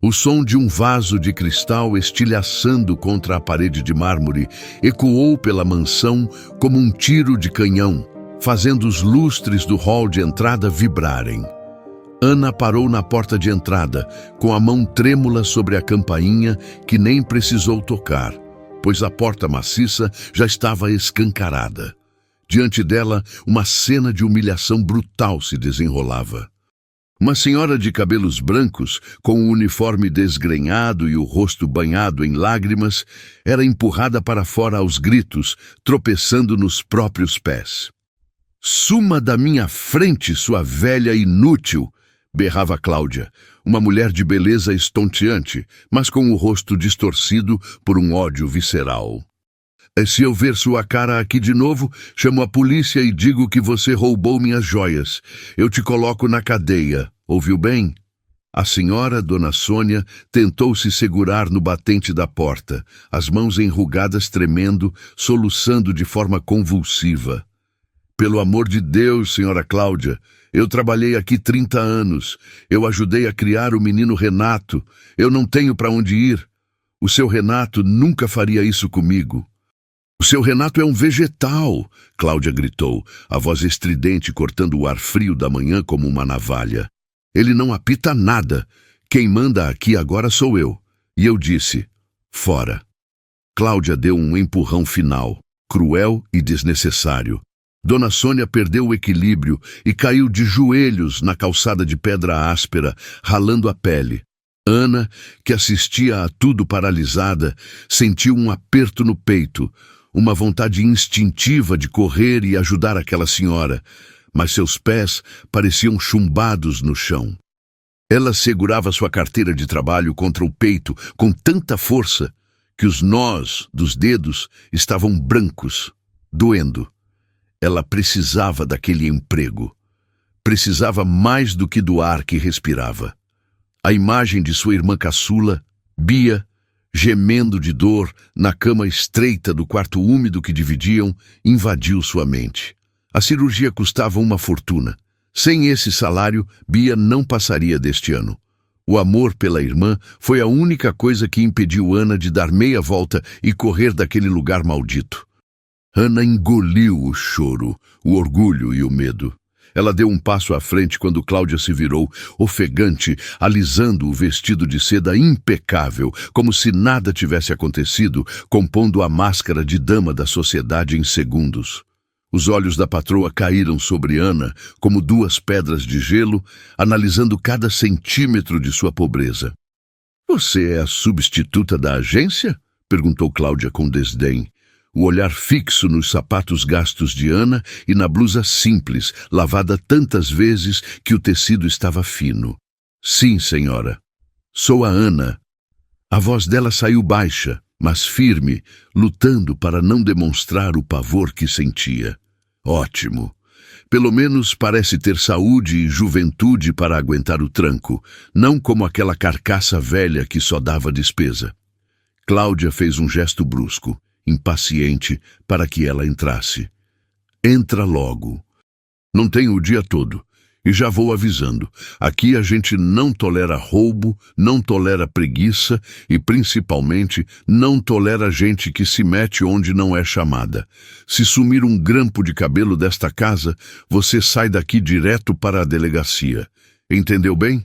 O som de um vaso de cristal estilhaçando contra a parede de mármore ecoou pela mansão como um tiro de canhão, fazendo os lustres do hall de entrada vibrarem. Ana parou na porta de entrada, com a mão trêmula sobre a campainha que nem precisou tocar, pois a porta maciça já estava escancarada. Diante dela, uma cena de humilhação brutal se desenrolava. Uma senhora de cabelos brancos, com o uniforme desgrenhado e o rosto banhado em lágrimas, era empurrada para fora aos gritos, tropeçando nos próprios pés. "Suma da minha frente, sua velha inútil!" berrava Cláudia, uma mulher de beleza estonteante, mas com o rosto distorcido por um ódio visceral. "Se eu ver sua cara aqui de novo, chamo a polícia e digo que você roubou minhas joias. Eu te coloco na cadeia. Ouviu bem?" A senhora, Dona Sônia, tentou se segurar no batente da porta, as mãos enrugadas tremendo, soluçando de forma convulsiva. "Pelo amor de Deus, senhora Cláudia, eu trabalhei aqui 30 anos. Eu ajudei a criar o menino Renato. Eu não tenho para onde ir. O seu Renato nunca faria isso comigo." "O seu Renato é um vegetal!" Cláudia gritou, a voz estridente cortando o ar frio da manhã como uma navalha. "Ele não apita nada. Quem manda aqui agora sou eu." E eu disse, "Fora." Cláudia deu um empurrão final, cruel e desnecessário. Dona Sônia perdeu o equilíbrio e caiu de joelhos na calçada de pedra áspera, ralando a pele. Ana, que assistia a tudo paralisada, sentiu um aperto no peito, uma vontade instintiva de correr e ajudar aquela senhora, mas seus pés pareciam chumbados no chão. Ela segurava sua carteira de trabalho contra o peito com tanta força que os nós dos dedos estavam brancos, doendo. Ela precisava daquele emprego. Precisava mais do que do ar que respirava. A imagem de sua irmã caçula, Bia, gemendo de dor na cama estreita do quarto úmido que dividiam, invadiu sua mente. A cirurgia custava uma fortuna. Sem esse salário, Bia não passaria deste ano. O amor pela irmã foi a única coisa que impediu Ana de dar meia volta e correr daquele lugar maldito. Ana engoliu o choro, o orgulho e o medo. Ela deu um passo à frente quando Cláudia se virou, ofegante, alisando o vestido de seda impecável, como se nada tivesse acontecido, compondo a máscara de dama da sociedade em segundos. Os olhos da patroa caíram sobre Ana, como duas pedras de gelo, analisando cada centímetro de sua pobreza. "Você é a substituta da agência?" perguntou Cláudia com desdém. O olhar fixo nos sapatos gastos de Ana e na blusa simples, lavada tantas vezes que o tecido estava fino. "Sim, senhora. Sou a Ana." A voz dela saiu baixa, mas firme, lutando para não demonstrar o pavor que sentia. "Ótimo. Pelo menos parece ter saúde e juventude para aguentar o tranco, não como aquela carcaça velha que só dava despesa." Cláudia fez um gesto brusco, impaciente, para que ela entrasse. "Entra logo." "Não tenho o dia todo. E já vou avisando. Aqui a gente não tolera roubo, não tolera preguiça e, principalmente, não tolera gente que se mete onde não é chamada. Se sumir um grampo de cabelo desta casa, você sai daqui direto para a delegacia. Entendeu bem?"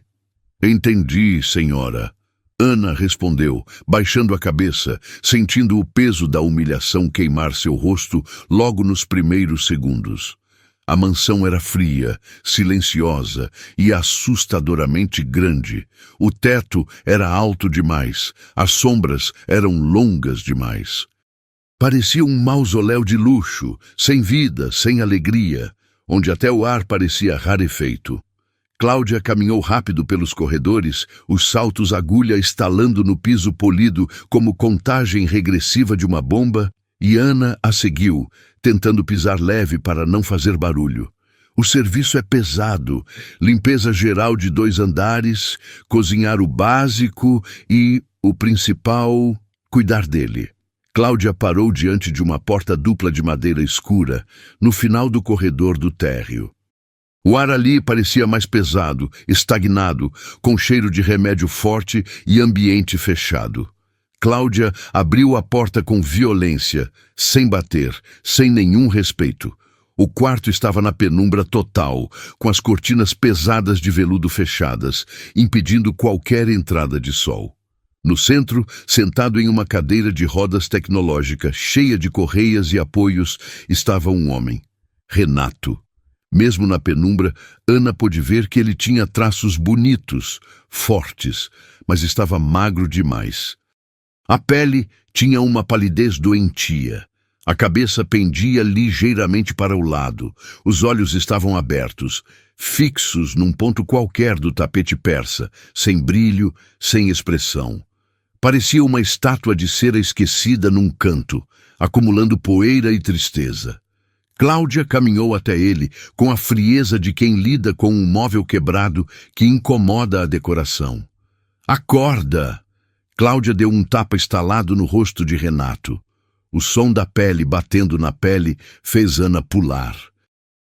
"Entendi, senhora." Ana respondeu, baixando a cabeça, sentindo o peso da humilhação queimar seu rosto logo nos primeiros segundos. A mansão era fria, silenciosa e assustadoramente grande. O teto era alto demais, as sombras eram longas demais. Parecia um mausoléu de luxo, sem vida, sem alegria, onde até o ar parecia rarefeito. Cláudia caminhou rápido pelos corredores, os saltos agulha estalando no piso polido como contagem regressiva de uma bomba, e Ana a seguiu, tentando pisar leve para não fazer barulho. O serviço é pesado, limpeza geral de 2 andares, cozinhar o básico e, o principal, cuidar dele. Cláudia parou diante de uma porta dupla de madeira escura, no final do corredor do térreo. O ar ali parecia mais pesado, estagnado, com cheiro de remédio forte e ambiente fechado. Cláudia abriu a porta com violência, sem bater, sem nenhum respeito. O quarto estava na penumbra total, com as cortinas pesadas de veludo fechadas, impedindo qualquer entrada de sol. No centro, sentado em uma cadeira de rodas tecnológica, cheia de correias e apoios, estava um homem. Renato. Mesmo na penumbra, Ana pôde ver que ele tinha traços bonitos, fortes, mas estava magro demais. A pele tinha uma palidez doentia. A cabeça pendia ligeiramente para o lado. Os olhos estavam abertos, fixos num ponto qualquer do tapete persa, sem brilho, sem expressão. Parecia uma estátua de cera esquecida num canto, acumulando poeira e tristeza. Cláudia caminhou até ele com a frieza de quem lida com um móvel quebrado que incomoda a decoração. "Acorda!" Cláudia deu um tapa estalado no rosto de Renato. O som da pele batendo na pele fez Ana pular.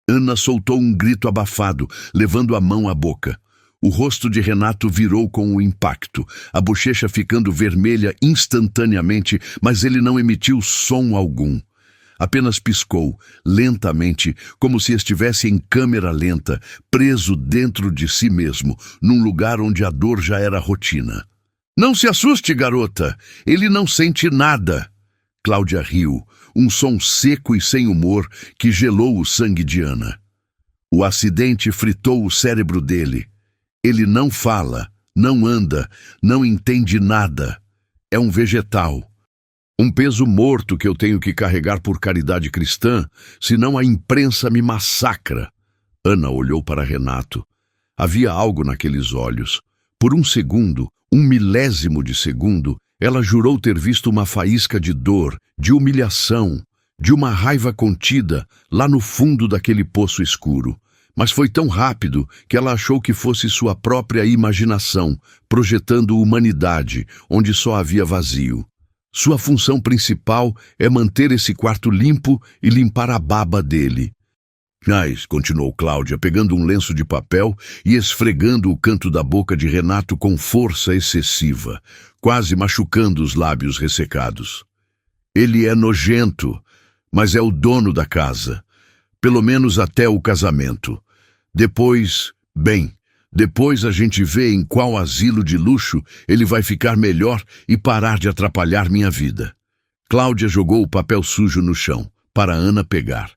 Ana soltou um grito abafado, levando a mão à boca. O rosto de Renato virou com o impacto, a bochecha ficando vermelha instantaneamente, mas ele não emitiu som algum. Apenas piscou, lentamente, como se estivesse em câmera lenta, preso dentro de si mesmo, num lugar onde a dor já era rotina. "Não se assuste, garota! Ele não sente nada!" Cláudia riu, um som seco e sem humor que gelou o sangue de Ana. O acidente fritou o cérebro dele. Ele não fala, não anda, não entende nada. É um vegetal. Um peso morto que eu tenho que carregar por caridade cristã, senão a imprensa me massacra. Ana olhou para Renato. Havia algo naqueles olhos. Por um segundo, um milésimo de segundo, ela jurou ter visto uma faísca de dor, de humilhação, de uma raiva contida, lá no fundo daquele poço escuro. Mas foi tão rápido que ela achou que fosse sua própria imaginação, projetando humanidade, onde só havia vazio. Sua função principal é manter esse quarto limpo e limpar a baba dele. "Mas", continuou Cláudia, pegando um lenço de papel e esfregando o canto da boca de Renato com força excessiva, quase machucando os lábios ressecados. "Ele é nojento, mas é o dono da casa. Pelo menos até o casamento. Depois, depois a gente vê em qual asilo de luxo ele vai ficar melhor e parar de atrapalhar minha vida." Cláudia jogou o papel sujo no chão, para Ana pegar.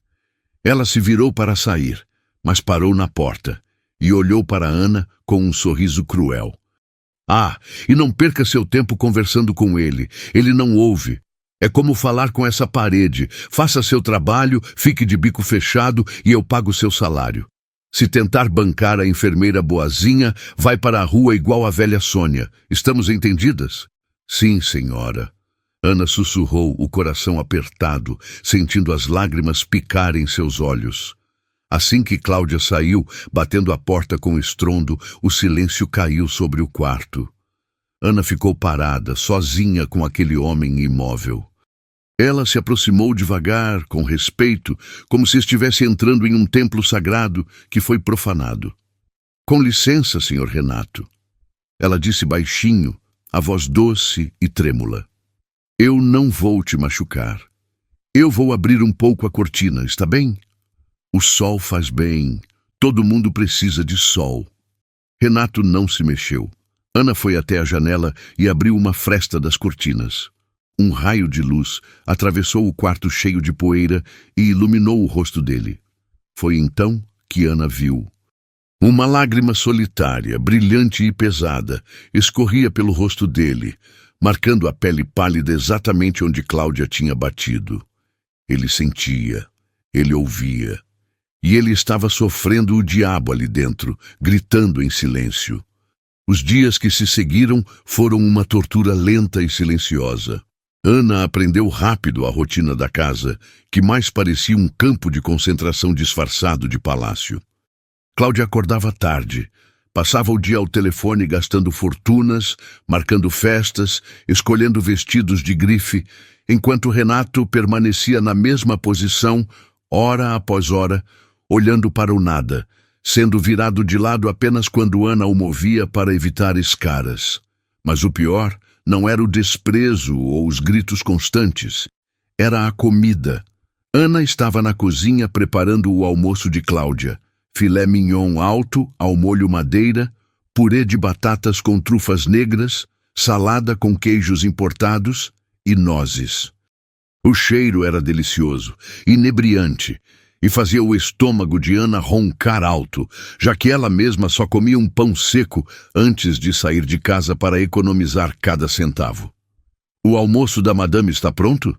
Ela se virou para sair, mas parou na porta e olhou para Ana com um sorriso cruel. "Ah, e não perca seu tempo conversando com ele. Ele não ouve. É como falar com essa parede. Faça seu trabalho, fique de bico fechado e eu pago seu salário. Se tentar bancar a enfermeira boazinha, vai para a rua igual a velha Sônia. Estamos entendidas?" "Sim, senhora." Ana sussurrou, o coração apertado, sentindo as lágrimas picar em seus olhos. Assim que Cláudia saiu, batendo a porta com estrondo, o silêncio caiu sobre o quarto. Ana ficou parada, sozinha com aquele homem imóvel. Ela se aproximou devagar, com respeito, como se estivesse entrando em um templo sagrado que foi profanado. "Com licença, senhor Renato." Ela disse baixinho, a voz doce e trêmula. "Eu não vou te machucar. Eu vou abrir um pouco a cortina, está bem? O sol faz bem. Todo mundo precisa de sol." Renato não se mexeu. Ana foi até a janela e abriu uma fresta das cortinas. Um raio de luz atravessou o quarto cheio de poeira e iluminou o rosto dele. Foi então que Ana viu. Uma lágrima solitária, brilhante e pesada, escorria pelo rosto dele, marcando a pele pálida exatamente onde Cláudia tinha batido. Ele sentia, ele ouvia, e ele estava sofrendo o diabo ali dentro, gritando em silêncio. Os dias que se seguiram foram uma tortura lenta e silenciosa. Ana aprendeu rápido a rotina da casa, que mais parecia um campo de concentração disfarçado de palácio. Cláudia acordava tarde, passava o dia ao telefone gastando fortunas, marcando festas, escolhendo vestidos de grife, enquanto Renato permanecia na mesma posição, hora após hora, olhando para o nada, sendo virado de lado apenas quando Ana o movia para evitar escaras. Mas o pior não era o desprezo ou os gritos constantes. Era a comida. Ana estava na cozinha preparando o almoço de Cláudia. Filé mignon alto ao molho madeira, purê de batatas com trufas negras, salada com queijos importados e nozes. O cheiro era delicioso, inebriante, e fazia o estômago de Ana roncar alto, já que ela mesma só comia um pão seco antes de sair de casa para economizar cada centavo. O almoço da madame está pronto?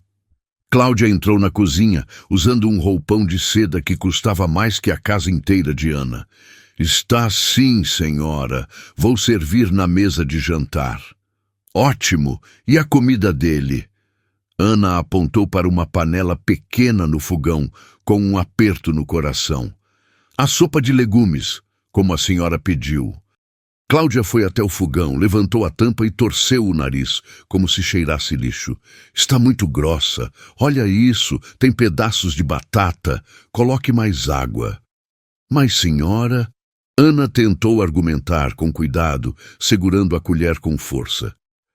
Cláudia entrou na cozinha, usando um roupão de seda que custava mais que a casa inteira de Ana. Está sim, senhora. Vou servir na mesa de jantar. Ótimo! E a comida dele? Ana apontou para uma panela pequena no fogão, com um aperto no coração. A sopa de legumes, como a senhora pediu. Cláudia foi até o fogão, levantou a tampa e torceu o nariz, como se cheirasse lixo. Está muito grossa. Olha isso, tem pedaços de batata. Coloque mais água. Mas, senhora... Ana tentou argumentar com cuidado, segurando a colher com força.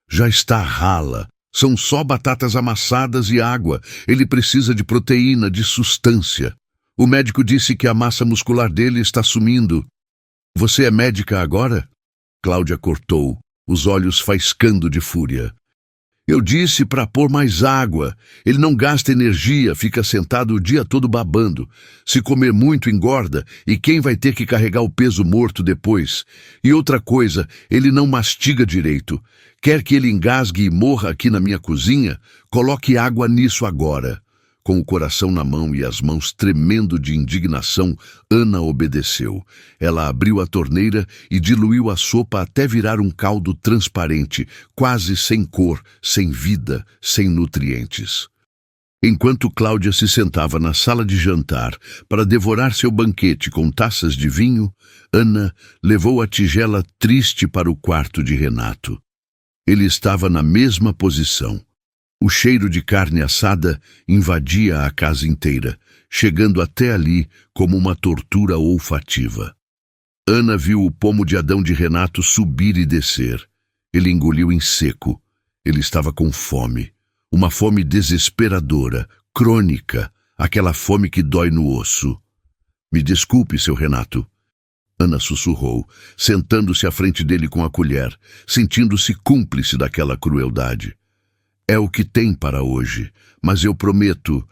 Já está rala. São só batatas amassadas e água. Ele precisa de proteína, de sustância. O médico disse que a massa muscular dele está sumindo. Você é médica agora? Cláudia cortou, os olhos faiscando de fúria. Eu disse para pôr mais água. Ele não gasta energia, fica sentado o dia todo babando. Se comer muito, engorda, e quem vai ter que carregar o peso morto depois? E outra coisa, ele não mastiga direito. Quer que ele engasgue e morra aqui na minha cozinha? Coloque água nisso agora. Com o coração na mão e as mãos tremendo de indignação, Ana obedeceu. Ela abriu a torneira e diluiu a sopa até virar um caldo transparente, quase sem cor, sem vida, sem nutrientes. Enquanto Cláudia se sentava na sala de jantar para devorar seu banquete com taças de vinho, Ana levou a tigela triste para o quarto de Renato. Ele estava na mesma posição. O cheiro de carne assada invadia a casa inteira, chegando até ali como uma tortura olfativa. Ana viu o pomo de Adão de Renato subir e descer. Ele engoliu em seco. Ele estava com fome. Uma fome desesperadora, crônica, aquela fome que dói no osso. Me desculpe, seu Renato. Ana sussurrou, sentando-se à frente dele com a colher, sentindo-se cúmplice daquela crueldade. É o que tem para hoje, mas eu prometo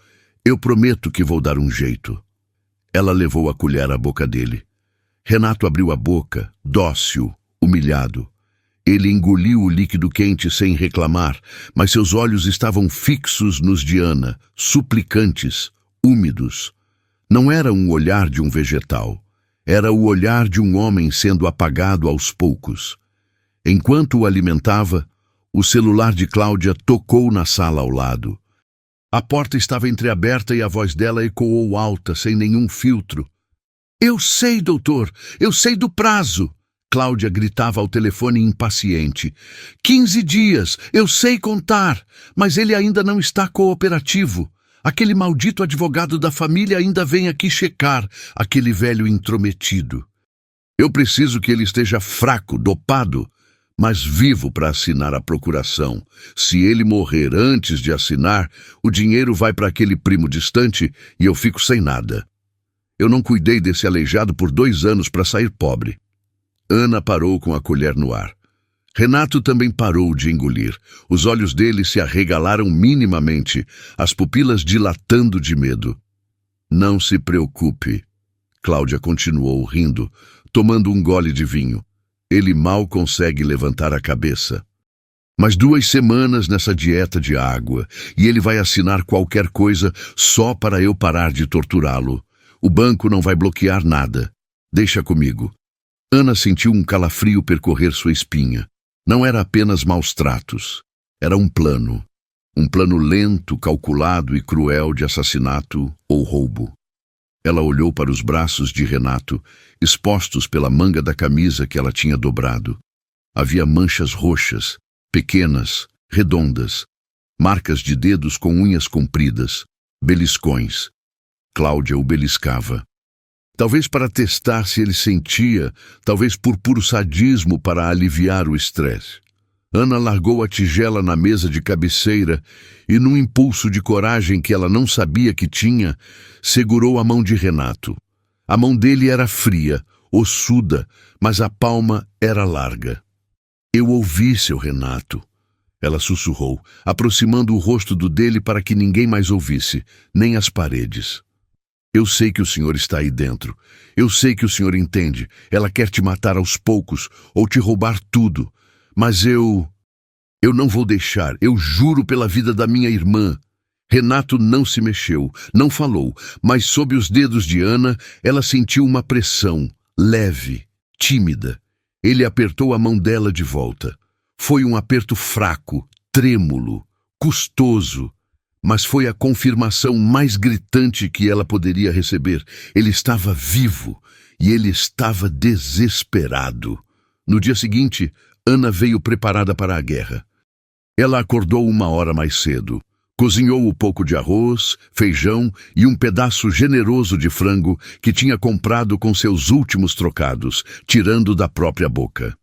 que vou dar um jeito. Ela levou a colher à boca dele. Renato abriu a boca, dócil, humilhado. Ele engoliu o líquido quente sem reclamar, mas seus olhos estavam fixos nos de Ana, suplicantes, úmidos. Não era um olhar de um vegetal. Era o olhar de um homem sendo apagado aos poucos. Enquanto o alimentava, o celular de Cláudia tocou na sala ao lado. A porta estava entreaberta e a voz dela ecoou alta, sem nenhum filtro. Eu sei, doutor, eu sei do prazo. Cláudia gritava ao telefone impaciente. 15 dias, eu sei contar, mas ele ainda não está cooperativo. Aquele maldito advogado da família ainda vem aqui checar, aquele velho intrometido. Eu preciso que ele esteja fraco, dopado, mas vivo para assinar a procuração. Se ele morrer antes de assinar, o dinheiro vai para aquele primo distante e eu fico sem nada. Eu não cuidei desse aleijado por 2 anos para sair pobre. Ana parou com a colher no ar. Renato também parou de engolir. Os olhos dele se arregalaram minimamente, as pupilas dilatando de medo. Não se preocupe. Cláudia continuou rindo, tomando um gole de vinho. Ele mal consegue levantar a cabeça. Mas 2 semanas nessa dieta de água, e ele vai assinar qualquer coisa só para eu parar de torturá-lo. O banco não vai bloquear nada. Deixa comigo. Ana sentiu um calafrio percorrer sua espinha. Não era apenas maus tratos. Era um plano. Um plano lento, calculado e cruel de assassinato ou roubo. Ela olhou para os braços de Renato, expostos pela manga da camisa que ela tinha dobrado. Havia manchas roxas, pequenas, redondas, marcas de dedos com unhas compridas, beliscões. Cláudia o beliscava. Talvez para testar se ele sentia, talvez por puro sadismo para aliviar o estresse. Ana largou a tigela na mesa de cabeceira e, num impulso de coragem que ela não sabia que tinha, segurou a mão de Renato. A mão dele era fria, ossuda, mas a palma era larga. Eu ouvi, seu Renato, ela sussurrou, aproximando o rosto do dele para que ninguém mais ouvisse, nem as paredes. Eu sei que o senhor está aí dentro. Eu sei que o senhor entende. Ela quer te matar aos poucos ou te roubar tudo. Mas eu não vou deixar, eu juro pela vida da minha irmã. Renato não se mexeu, não falou, mas sob os dedos de Ana, ela sentiu uma pressão, leve, tímida. Ele apertou a mão dela de volta. Foi um aperto fraco, trêmulo, custoso, mas foi a confirmação mais gritante que ela poderia receber. Ele estava vivo e ele estava desesperado. No dia seguinte, Ana veio preparada para a guerra. Ela acordou 1 hora mais cedo. Cozinhou o pouco de arroz, feijão e um pedaço generoso de frango que tinha comprado com seus últimos trocados, tirando da própria boca.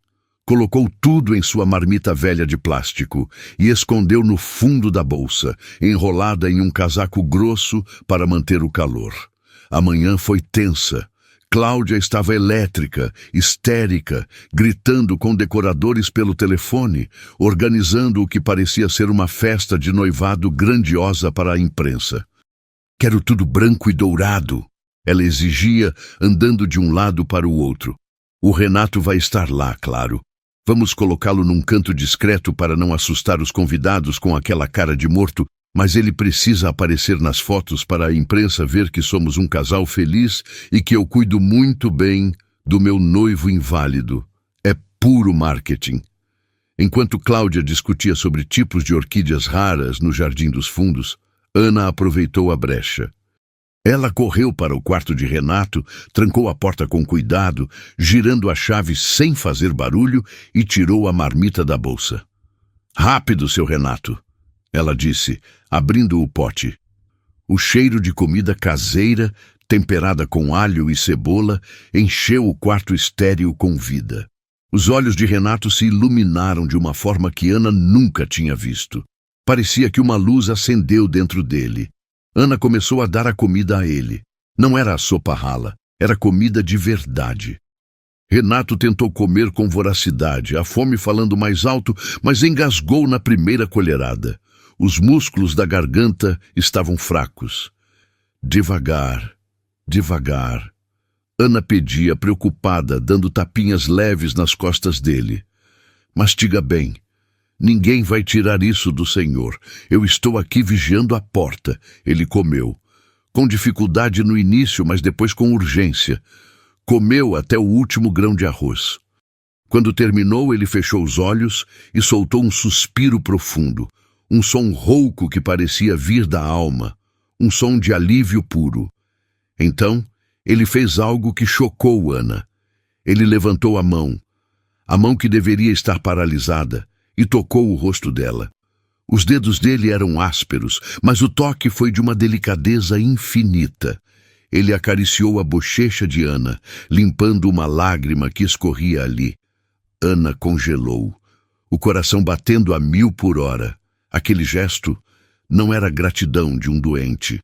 Colocou tudo em sua marmita velha de plástico e escondeu no fundo da bolsa, enrolada em um casaco grosso para manter o calor. A manhã foi tensa. Cláudia estava elétrica, histérica, gritando com decoradores pelo telefone, organizando o que parecia ser uma festa de noivado grandiosa para a imprensa. Quero tudo branco e dourado, ela exigia, andando de um lado para o outro. O Renato vai estar lá, claro. Vamos colocá-lo num canto discreto para não assustar os convidados com aquela cara de morto, mas ele precisa aparecer nas fotos para a imprensa ver que somos um casal feliz e que eu cuido muito bem do meu noivo inválido. É puro marketing. Enquanto Cláudia discutia sobre tipos de orquídeas raras no Jardim dos Fundos, Ana aproveitou a brecha. Ela correu para o quarto de Renato, trancou a porta com cuidado, girando a chave sem fazer barulho e tirou a marmita da bolsa. Rápido, seu Renato, ela disse, abrindo o pote. O cheiro de comida caseira, temperada com alho e cebola, encheu o quarto estéril com vida. Os olhos de Renato se iluminaram de uma forma que Ana nunca tinha visto. Parecia que uma luz acendeu dentro dele. Ana começou a dar a comida a ele. Não era a sopa rala, era comida de verdade. Renato tentou comer com voracidade, a fome falando mais alto, mas engasgou na primeira colherada. Os músculos da garganta estavam fracos. Devagar, devagar. Ana pedia, preocupada, dando tapinhas leves nas costas dele. Mastiga bem. Ninguém vai tirar isso do Senhor. Eu estou aqui vigiando a porta. Ele comeu. Com dificuldade no início, mas depois com urgência. Comeu até o último grão de arroz. Quando terminou, ele fechou os olhos e soltou um suspiro profundo. Um som rouco que parecia vir da alma. Um som de alívio puro. Então, ele fez algo que chocou Ana. Ele levantou a mão que deveria estar paralisada, e tocou o rosto dela. Os dedos dele eram ásperos, mas o toque foi de uma delicadeza infinita. Ele acariciou a bochecha de Ana, limpando uma lágrima que escorria ali. Ana congelou, o coração batendo a 1000 por hora. Aquele gesto não era gratidão de um doente.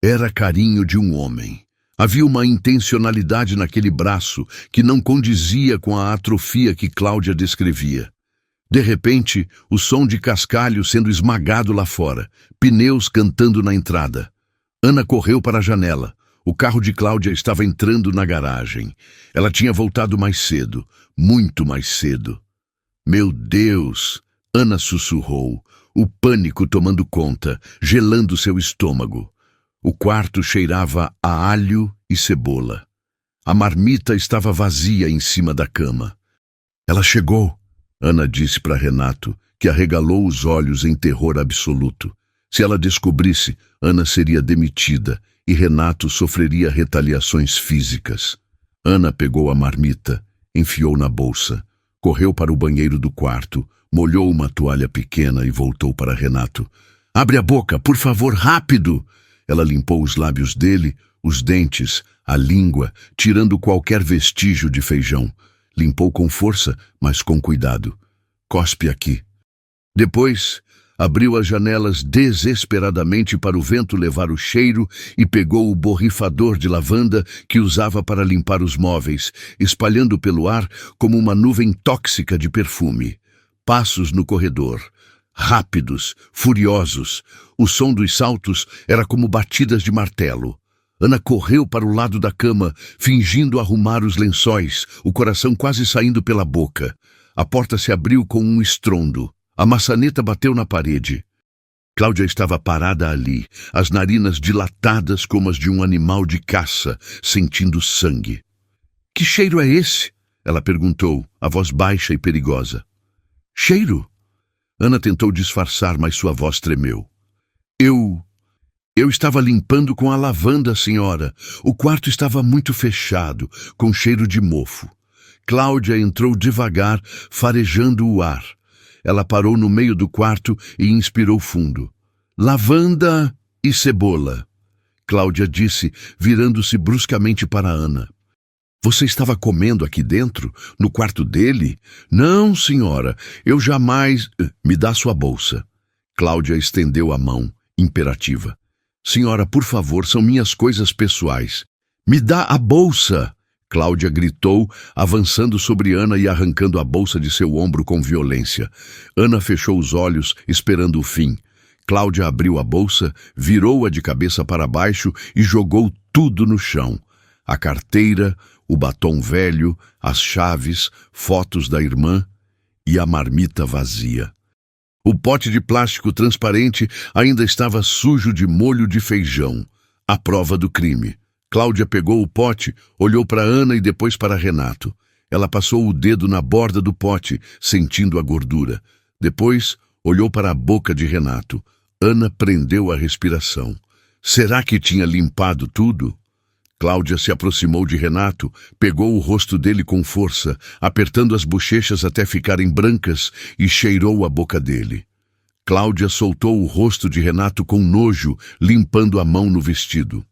Era carinho de um homem. Havia uma intencionalidade naquele braço que não condizia com a atrofia que Cláudia descrevia. De repente, o som de cascalho sendo esmagado lá fora, pneus cantando na entrada. Ana correu para a janela. O carro de Cláudia estava entrando na garagem. Ela tinha voltado mais cedo, muito mais cedo. Meu Deus! Ana sussurrou, o pânico tomando conta, gelando seu estômago. O quarto cheirava a alho e cebola. A marmita estava vazia em cima da cama. Ela chegou, Ana disse para Renato, que arregalou os olhos em terror absoluto. Se ela descobrisse, Ana seria demitida e Renato sofreria retaliações físicas. Ana pegou a marmita, enfiou na bolsa, correu para o banheiro do quarto, molhou uma toalha pequena e voltou para Renato. Abre a boca, por favor, rápido! Ela limpou os lábios dele, os dentes, a língua, tirando qualquer vestígio de feijão. Limpou com força, mas com cuidado. Cospe aqui. Depois, abriu as janelas desesperadamente para o vento levar o cheiro e pegou o borrifador de lavanda que usava para limpar os móveis, espalhando pelo ar como uma nuvem tóxica de perfume. Passos no corredor. Rápidos, furiosos. O som dos saltos era como batidas de martelo. Ana correu para o lado da cama, fingindo arrumar os lençóis, o coração quase saindo pela boca. A porta se abriu com um estrondo. A maçaneta bateu na parede. Cláudia estava parada ali, as narinas dilatadas como as de um animal de caça, sentindo sangue. — Que cheiro é esse? Ela perguntou, a voz baixa e perigosa. — Cheiro? Ana tentou disfarçar, mas sua voz tremeu. Eu estava limpando com a lavanda, senhora. O quarto estava muito fechado, com cheiro de mofo. Cláudia entrou devagar, farejando o ar. Ela parou no meio do quarto e inspirou fundo. Lavanda e cebola, Cláudia disse, virando-se bruscamente para Ana. Você estava comendo aqui dentro, no quarto dele? Não, senhora, eu jamais... Me dá sua bolsa. Cláudia estendeu a mão, imperativa. Senhora, por favor, são minhas coisas pessoais. Me dá a bolsa! Cláudia gritou, avançando sobre Ana e arrancando a bolsa de seu ombro com violência. Ana fechou os olhos, esperando o fim. Cláudia abriu a bolsa, virou-a de cabeça para baixo e jogou tudo no chão. A carteira, o batom velho, as chaves, fotos da irmã e a marmita vazia. O pote de plástico transparente ainda estava sujo de molho de feijão, a prova do crime. Cláudia pegou o pote, olhou para Ana e depois para Renato. Ela passou o dedo na borda do pote, sentindo a gordura. Depois, olhou para a boca de Renato. Ana prendeu a respiração. Será que tinha limpado tudo? Cláudia se aproximou de Renato, pegou o rosto dele com força, apertando as bochechas até ficarem brancas e cheirou a boca dele. Cláudia soltou o rosto de Renato com nojo, limpando a mão no vestido.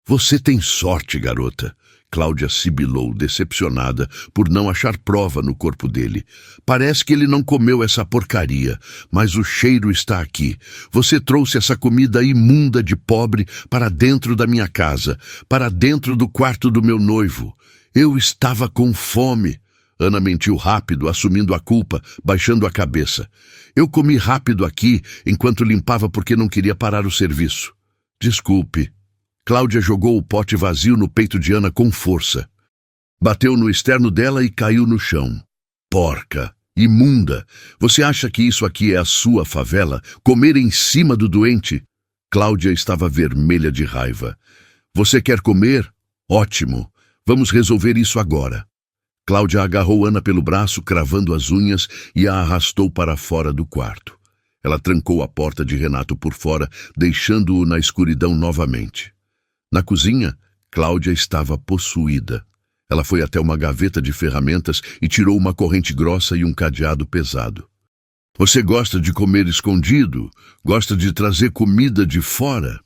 Você tem sorte, garota. Cláudia sibilou, decepcionada por não achar prova no corpo dele. Parece que ele não comeu essa porcaria, mas o cheiro está aqui. Você trouxe essa comida imunda de pobre para dentro da minha casa, para dentro do quarto do meu noivo. Eu estava com fome. Ana mentiu rápido, assumindo a culpa, baixando a cabeça. Eu comi rápido aqui, enquanto limpava porque não queria parar o serviço. Desculpe. Cláudia jogou o pote vazio no peito de Ana com força. Bateu no externo dela e caiu no chão. Porca! Imunda! Você acha que isso aqui é a sua favela? Comer em cima do doente? Cláudia estava vermelha de raiva. Você quer comer? Ótimo! Vamos resolver isso agora. Cláudia agarrou Ana pelo braço, cravando as unhas, e a arrastou para fora do quarto. Ela trancou a porta de Renato por fora, deixando-o na escuridão novamente. Na cozinha, Cláudia estava possuída. Ela foi até uma gaveta de ferramentas e tirou uma corrente grossa e um cadeado pesado. Você gosta de comer escondido? Gosta de trazer comida de fora?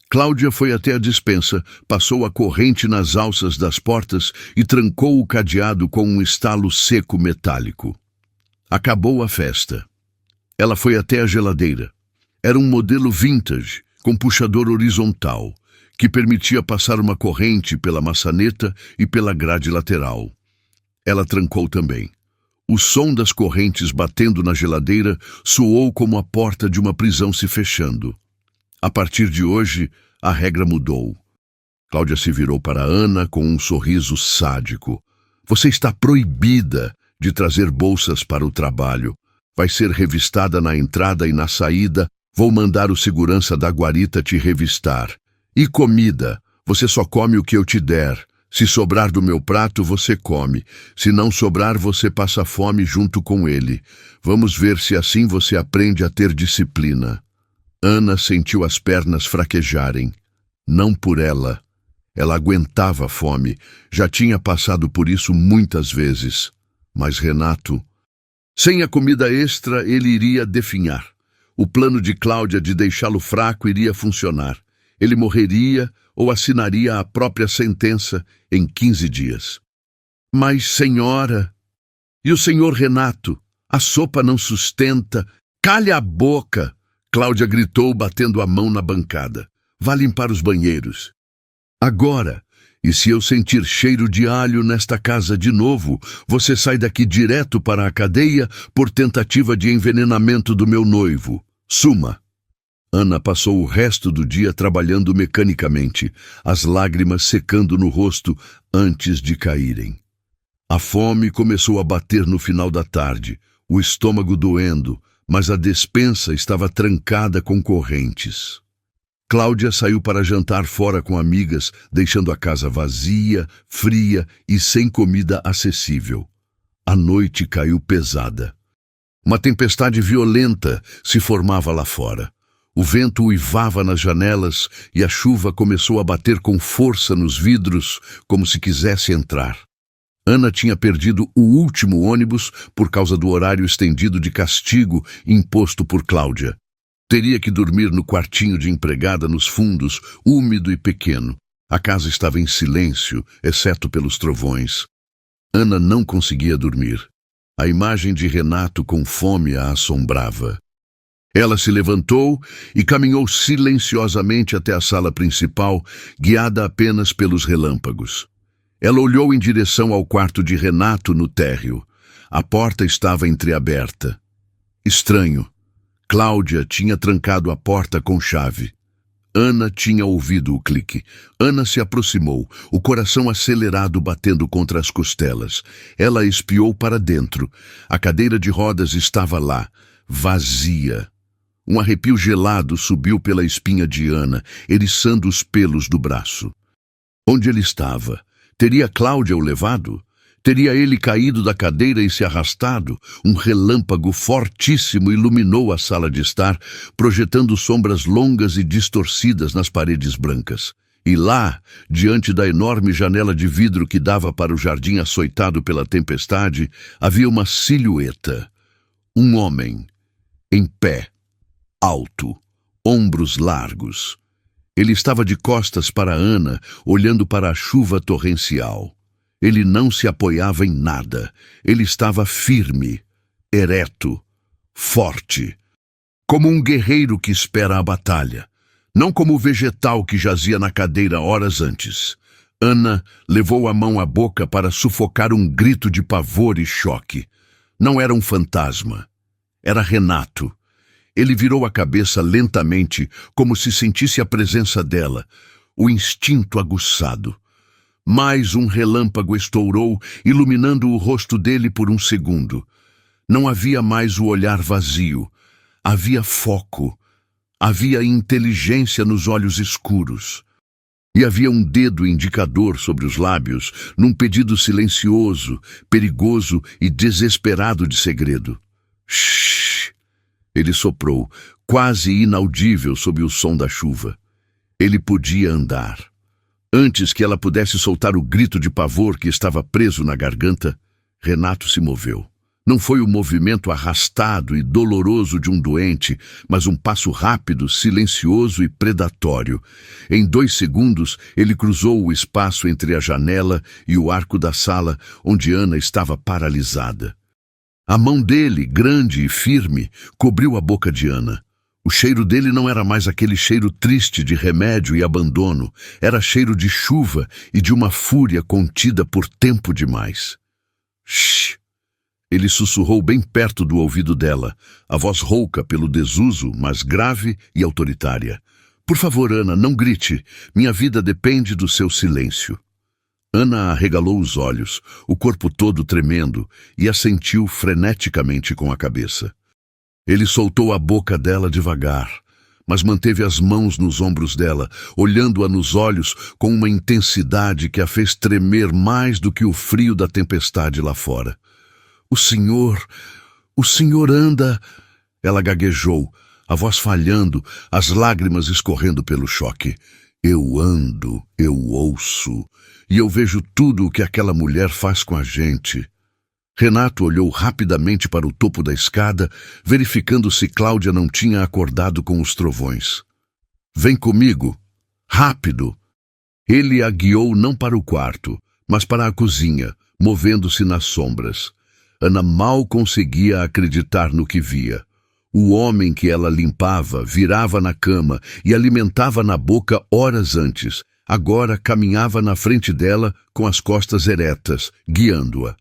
Cláudia foi até a despensa, passou a corrente nas alças das portas e trancou o cadeado com um estalo seco metálico. Acabou a festa. Ela foi até a geladeira. Era um modelo vintage, com puxador horizontal, que permitia passar uma corrente pela maçaneta e pela grade lateral. Ela trancou também. O som das correntes batendo na geladeira soou como a porta de uma prisão se fechando. A partir de hoje, a regra mudou. Cláudia se virou para Ana com um sorriso sádico. Você está proibida de trazer bolsas para o trabalho. Vai ser revistada na entrada e na saída. Vou mandar o segurança da guarita te revistar. E comida, você só come o que eu te der. Se sobrar do meu prato, você come. Se não sobrar, você passa fome junto com ele. Vamos ver se assim você aprende a ter disciplina. Ana sentiu as pernas fraquejarem. Não por ela. Ela aguentava a fome. Já tinha passado por isso muitas vezes. Mas Renato... Sem a comida extra, ele iria definhar. O plano de Cláudia de deixá-lo fraco iria funcionar. Ele morreria ou assinaria a própria sentença em 15 dias. Mas, senhora, e o senhor Renato? A sopa não sustenta. Calhe a boca! Cláudia gritou, batendo a mão na bancada. Vá limpar os banheiros. Agora, e se eu sentir cheiro de alho nesta casa de novo, você sai daqui direto para a cadeia por tentativa de envenenamento do meu noivo. Suma! Ana passou o resto do dia trabalhando mecanicamente, as lágrimas secando no rosto antes de caírem. A fome começou a bater no final da tarde, o estômago doendo, mas a despensa estava trancada com correntes. Cláudia saiu para jantar fora com amigas, deixando a casa vazia, fria e sem comida acessível. A noite caiu pesada. Uma tempestade violenta se formava lá fora. O vento uivava nas janelas e a chuva começou a bater com força nos vidros, como se quisesse entrar. Ana tinha perdido o último ônibus por causa do horário estendido de castigo imposto por Cláudia. Teria que dormir no quartinho de empregada nos fundos, úmido e pequeno. A casa estava em silêncio, exceto pelos trovões. Ana não conseguia dormir. A imagem de Renato com fome a assombrava. Ela se levantou e caminhou silenciosamente até a sala principal, guiada apenas pelos relâmpagos. Ela olhou em direção ao quarto de Renato no térreo. A porta estava entreaberta. Estranho. Cláudia tinha trancado a porta com chave. Ana tinha ouvido o clique. Ana se aproximou, o coração acelerado batendo contra as costelas. Ela espiou para dentro. A cadeira de rodas estava lá, vazia. Um arrepio gelado subiu pela espinha de Ana, eriçando os pelos do braço. Onde ele estava? Teria Cláudia o levado? Teria ele caído da cadeira e se arrastado? Um relâmpago fortíssimo iluminou a sala de estar, projetando sombras longas e distorcidas nas paredes brancas. E lá, diante da enorme janela de vidro que dava para o jardim açoitado pela tempestade, havia uma silhueta. Um homem, em pé, alto, ombros largos. Ele estava de costas para Ana, olhando para a chuva torrencial. Ele não se apoiava em nada. Ele estava firme, ereto, forte. Como um guerreiro que espera a batalha. Não como o vegetal que jazia na cadeira horas antes. Ana levou a mão à boca para sufocar um grito de pavor e choque. Não era um fantasma. Era Renato. Ele virou a cabeça lentamente, como se sentisse a presença dela, o instinto aguçado. Mais um relâmpago estourou, iluminando o rosto dele por um segundo. Não havia mais o olhar vazio. Havia foco. Havia inteligência nos olhos escuros. E havia um dedo indicador sobre os lábios, num pedido silencioso, perigoso e desesperado de segredo. Shhh! Ele soprou, quase inaudível sob o som da chuva. Ele podia andar. Antes que ela pudesse soltar o grito de pavor que estava preso na garganta, Renato se moveu. Não foi o movimento arrastado e doloroso de um doente, mas um passo rápido, silencioso e predatório. Em 2 segundos, ele cruzou o espaço entre a janela e o arco da sala, onde Ana estava paralisada. A mão dele, grande e firme, cobriu a boca de Ana. O cheiro dele não era mais aquele cheiro triste de remédio e abandono. Era cheiro de chuva e de uma fúria contida por tempo demais. Shhh! Ele sussurrou bem perto do ouvido dela, a voz rouca pelo desuso, mas grave e autoritária. Por favor, Ana, não grite. Minha vida depende do seu silêncio. Ana arregalou os olhos, o corpo todo tremendo, e assentiu freneticamente com a cabeça. Ele soltou a boca dela devagar, mas manteve as mãos nos ombros dela, olhando-a nos olhos com uma intensidade que a fez tremer mais do que o frio da tempestade lá fora. O senhor anda... Ela gaguejou, a voz falhando, as lágrimas escorrendo pelo choque. Eu ando, eu ouço, e eu vejo tudo o que aquela mulher faz com a gente. Renato olhou rapidamente para o topo da escada, verificando se Cláudia não tinha acordado com os trovões. Vem comigo, Rápido! Ele a guiou não para o quarto, mas para a cozinha, movendo-se nas sombras. Ana mal conseguia acreditar no que via. O homem que ela limpava virava na cama e alimentava na boca horas antes. Agora caminhava na frente dela com as costas eretas, guiando-a.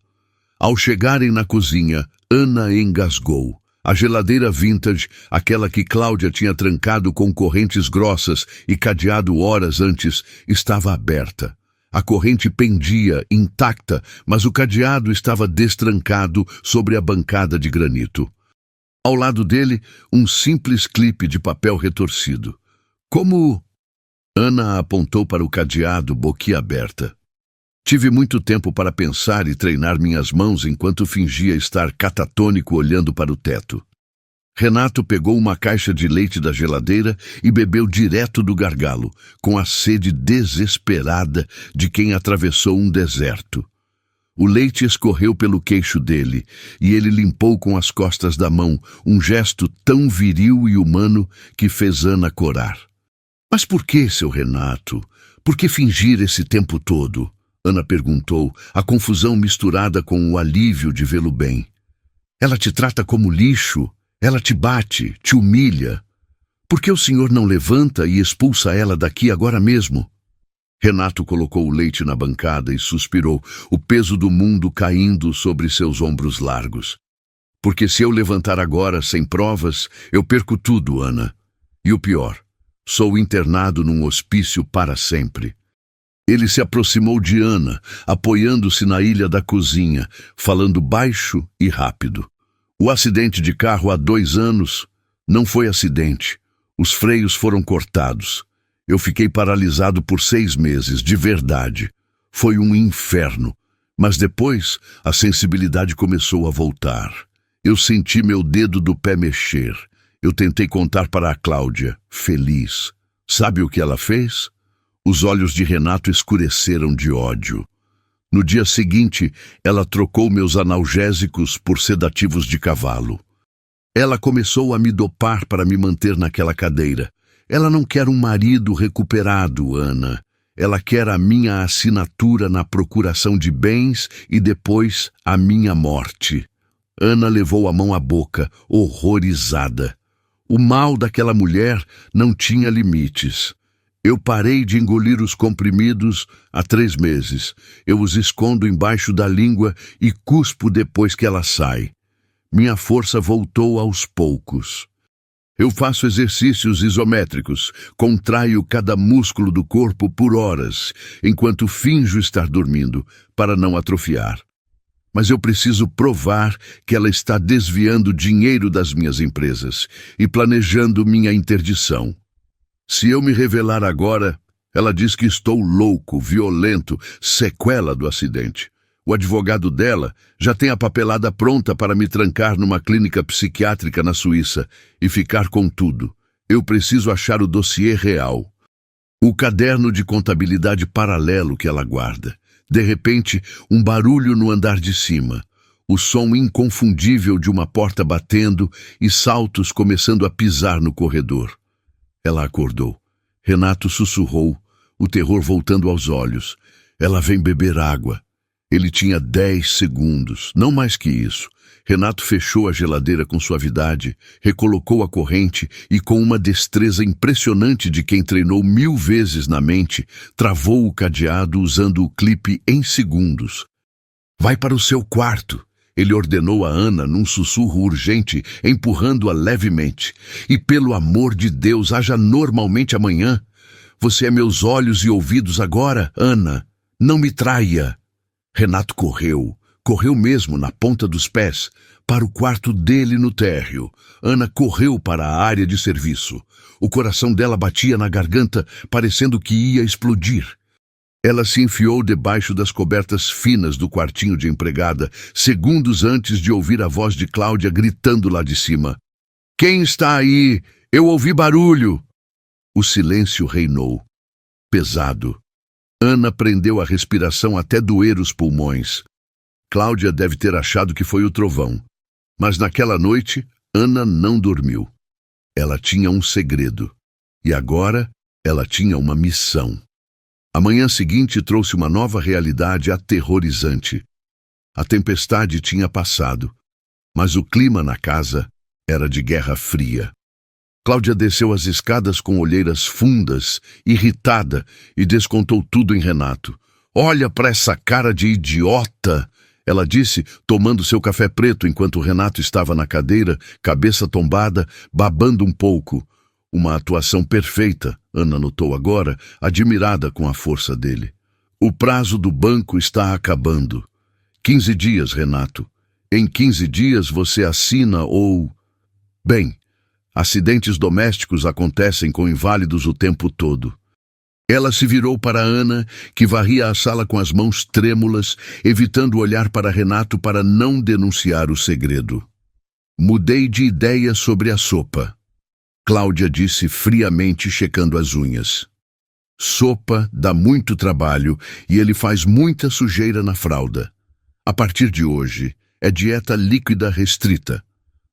Ao chegarem na cozinha, Ana engasgou. A geladeira vintage, aquela que Cláudia tinha trancado com correntes grossas e cadeado horas antes, estava aberta. A corrente pendia, intacta, mas o cadeado estava destrancado sobre a bancada de granito. Ao lado dele, um simples clipe de papel retorcido. Como... Ana apontou para o cadeado boquiaberta. Tive muito tempo para pensar e treinar minhas mãos enquanto fingia estar catatônico olhando para o teto. Renato pegou uma caixa de leite da geladeira e bebeu direto do gargalo, com a sede desesperada de quem atravessou um deserto. O leite escorreu pelo queixo dele e ele limpou com as costas da mão, um gesto tão viril e humano que fez Ana corar. Mas por que, seu Renato? Por que fingir esse tempo todo? Ana perguntou, a confusão misturada com o alívio de vê-lo bem. Ela te trata como lixo, ela te bate, te humilha. Por que o senhor não levanta e expulsa ela daqui agora mesmo? Renato colocou o leite na bancada e suspirou, o peso do mundo caindo sobre seus ombros largos. Porque se eu levantar agora sem provas, eu perco tudo, Ana. E o pior, sou internado num hospício para sempre. Ele se aproximou de Ana, apoiando-se na ilha da cozinha, falando baixo e rápido. O acidente de carro há 2 anos não foi acidente. Os freios foram cortados. Eu fiquei paralisado por 6 meses, de verdade. Foi um inferno. Mas depois, a sensibilidade começou a voltar. Eu senti meu dedo do pé mexer. Eu tentei contar para a Cláudia, feliz. Sabe o que ela fez? Os olhos de Renato escureceram de ódio. No dia seguinte, ela trocou meus analgésicos por sedativos de cavalo. Ela começou a me dopar para me manter naquela cadeira. Ela não quer um marido recuperado, Ana. Ela quer a minha assinatura na procuração de bens e depois a minha morte. Ana levou a mão à boca, horrorizada. O mal daquela mulher não tinha limites. Eu parei de engolir os comprimidos há 3 meses. Eu os escondo embaixo da língua e cuspo depois que ela sai. Minha força voltou aos poucos. Eu faço exercícios isométricos, contraio cada músculo do corpo por horas, enquanto finjo estar dormindo, para não atrofiar. Mas eu preciso provar que ela está desviando dinheiro das minhas empresas e planejando minha interdição. Se eu me revelar agora, ela diz que estou louco, violento, sequela do acidente. O advogado dela já tem a papelada pronta para me trancar numa clínica psiquiátrica na Suíça e ficar com tudo. Eu preciso achar o dossiê real. O caderno de contabilidade paralelo que ela guarda. De repente, um barulho no andar de cima. O som inconfundível de uma porta batendo e saltos começando a pisar no corredor. Ela acordou. Renato sussurrou, o terror voltando aos olhos. Ela vem beber água. Ele tinha 10 segundos, não mais que isso. Renato fechou a geladeira com suavidade, recolocou a corrente e, com uma destreza impressionante de quem treinou 1000 vezes na mente, travou o cadeado usando o clipe em segundos. Vai para o seu quarto, ele ordenou a Ana num sussurro urgente, empurrando-a levemente. E pelo amor de Deus, haja normalmente amanhã. Você é meus olhos e ouvidos agora, Ana. Não me traia. Renato correu mesmo na ponta dos pés, para o quarto dele no térreo. Ana correu para a área de serviço. O coração dela batia na garganta, parecendo que ia explodir. Ela se enfiou debaixo das cobertas finas do quartinho de empregada, segundos antes de ouvir a voz de Cláudia gritando lá de cima. Quem está aí? Eu ouvi barulho! O silêncio reinou, pesado. Ana prendeu a respiração até doer os pulmões. Cláudia deve ter achado que foi o trovão. Mas naquela noite, Ana não dormiu. Ela tinha um segredo. E agora, Ela tinha uma missão. A manhã seguinte trouxe uma nova realidade aterrorizante. A tempestade tinha passado, mas o clima na casa era de guerra fria. Cláudia desceu as escadas com olheiras fundas, irritada, e descontou tudo em Renato. "Olha para essa cara de idiota!" ela disse, tomando seu café preto enquanto Renato estava na cadeira, cabeça tombada, babando um pouco. Uma atuação perfeita, Ana notou agora, admirada com a força dele. "O prazo do banco está acabando. 15 dias, Renato. Em 15 dias você assina ou... Bem, acidentes domésticos acontecem com inválidos o tempo todo." Ela se virou para Ana, que varria a sala com as mãos trêmulas, evitando olhar para Renato para não denunciar o segredo. "Mudei de ideia sobre a sopa", Cláudia disse friamente, checando as unhas. "Sopa dá muito trabalho e ele faz muita sujeira na fralda. A partir de hoje, é dieta líquida restrita.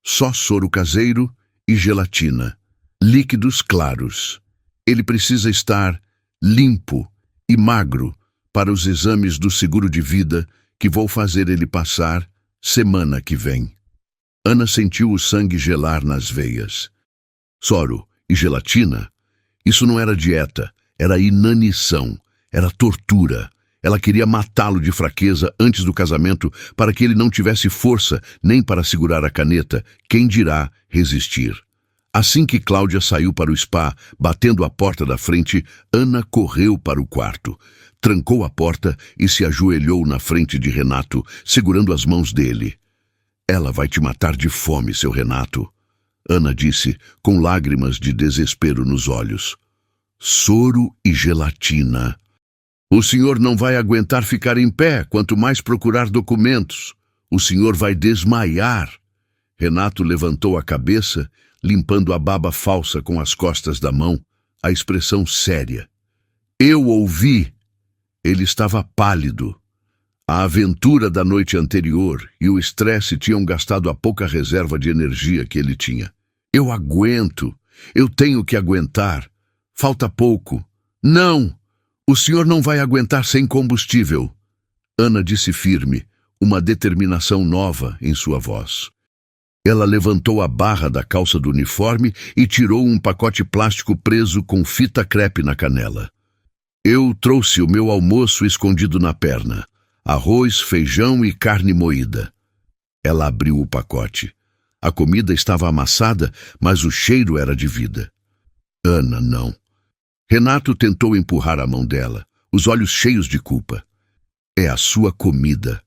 Só soro caseiro e gelatina. Líquidos claros. Ele precisa estar limpo e magro para os exames do seguro de vida que vou fazer ele passar semana que vem." Ana sentiu o sangue gelar nas veias. Soro e gelatina? Isso não era dieta, era inanição, era tortura. Ela queria matá-lo de fraqueza antes do casamento para que ele não tivesse força nem para segurar a caneta, quem dirá resistir. Assim que Cláudia saiu para o spa, batendo a porta da frente, Ana correu para o quarto. Trancou a porta e se ajoelhou na frente de Renato, segurando as mãos dele. "Ela vai te matar de fome, seu Renato", Ana disse, com lágrimas de desespero nos olhos. "Soro e gelatina. O senhor não vai aguentar ficar em pé, quanto mais procurar documentos. O senhor vai desmaiar." Renato levantou a cabeça, limpando a baba falsa com as costas da mão, a expressão séria. "Eu ouvi." Ele estava pálido. A aventura da noite anterior e o estresse tinham gastado a pouca reserva de energia que ele tinha. "Eu aguento. Eu tenho que aguentar. Falta pouco." "Não! O senhor não vai aguentar sem combustível." Ana disse firme, uma determinação nova em sua voz. Ela levantou a barra da calça do uniforme e tirou um pacote plástico preso com fita crepe na canela. "Eu trouxe o meu almoço escondido na perna. Arroz, feijão e carne moída." Ela abriu o pacote. A comida estava amassada, mas o cheiro era de vida. "Ana, não." Renato tentou empurrar a mão dela, os olhos cheios de culpa. "É a sua comida.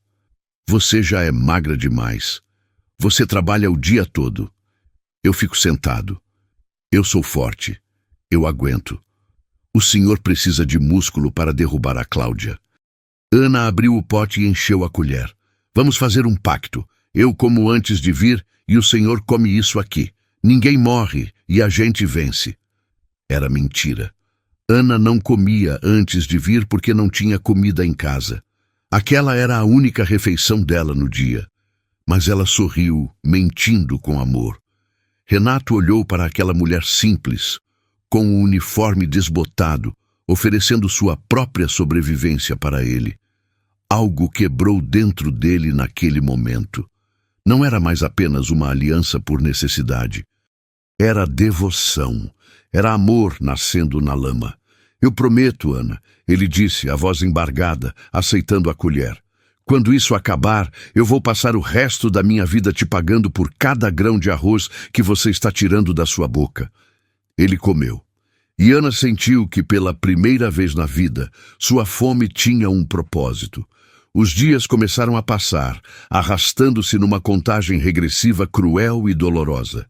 Você já é magra demais. Você trabalha o dia todo. Eu fico sentado. Eu sou forte. Eu aguento. O senhor precisa de músculo para derrubar a Cláudia." Ana abriu o pote e encheu a colher. "Vamos fazer um pacto. Eu como antes de vir e o senhor come isso aqui. Ninguém morre e a gente vence." Era mentira. Ana não comia antes de vir porque não tinha comida em casa. Aquela era a única refeição dela no dia. Mas ela sorriu, mentindo com amor. Renato olhou para aquela mulher simples, com o uniforme desbotado, oferecendo sua própria sobrevivência para ele. Algo quebrou dentro dele naquele momento. Não era mais apenas uma aliança por necessidade. Era devoção. Era amor nascendo na lama. "Eu prometo, Ana", ele disse, a voz embargada, aceitando a colher. "Quando isso acabar, eu vou passar o resto da minha vida te pagando por cada grão de arroz que você está tirando da sua boca." Ele comeu. E Ana sentiu que, pela primeira vez na vida, sua fome tinha um propósito. Os dias começaram a passar, arrastando-se numa contagem regressiva cruel e dolorosa.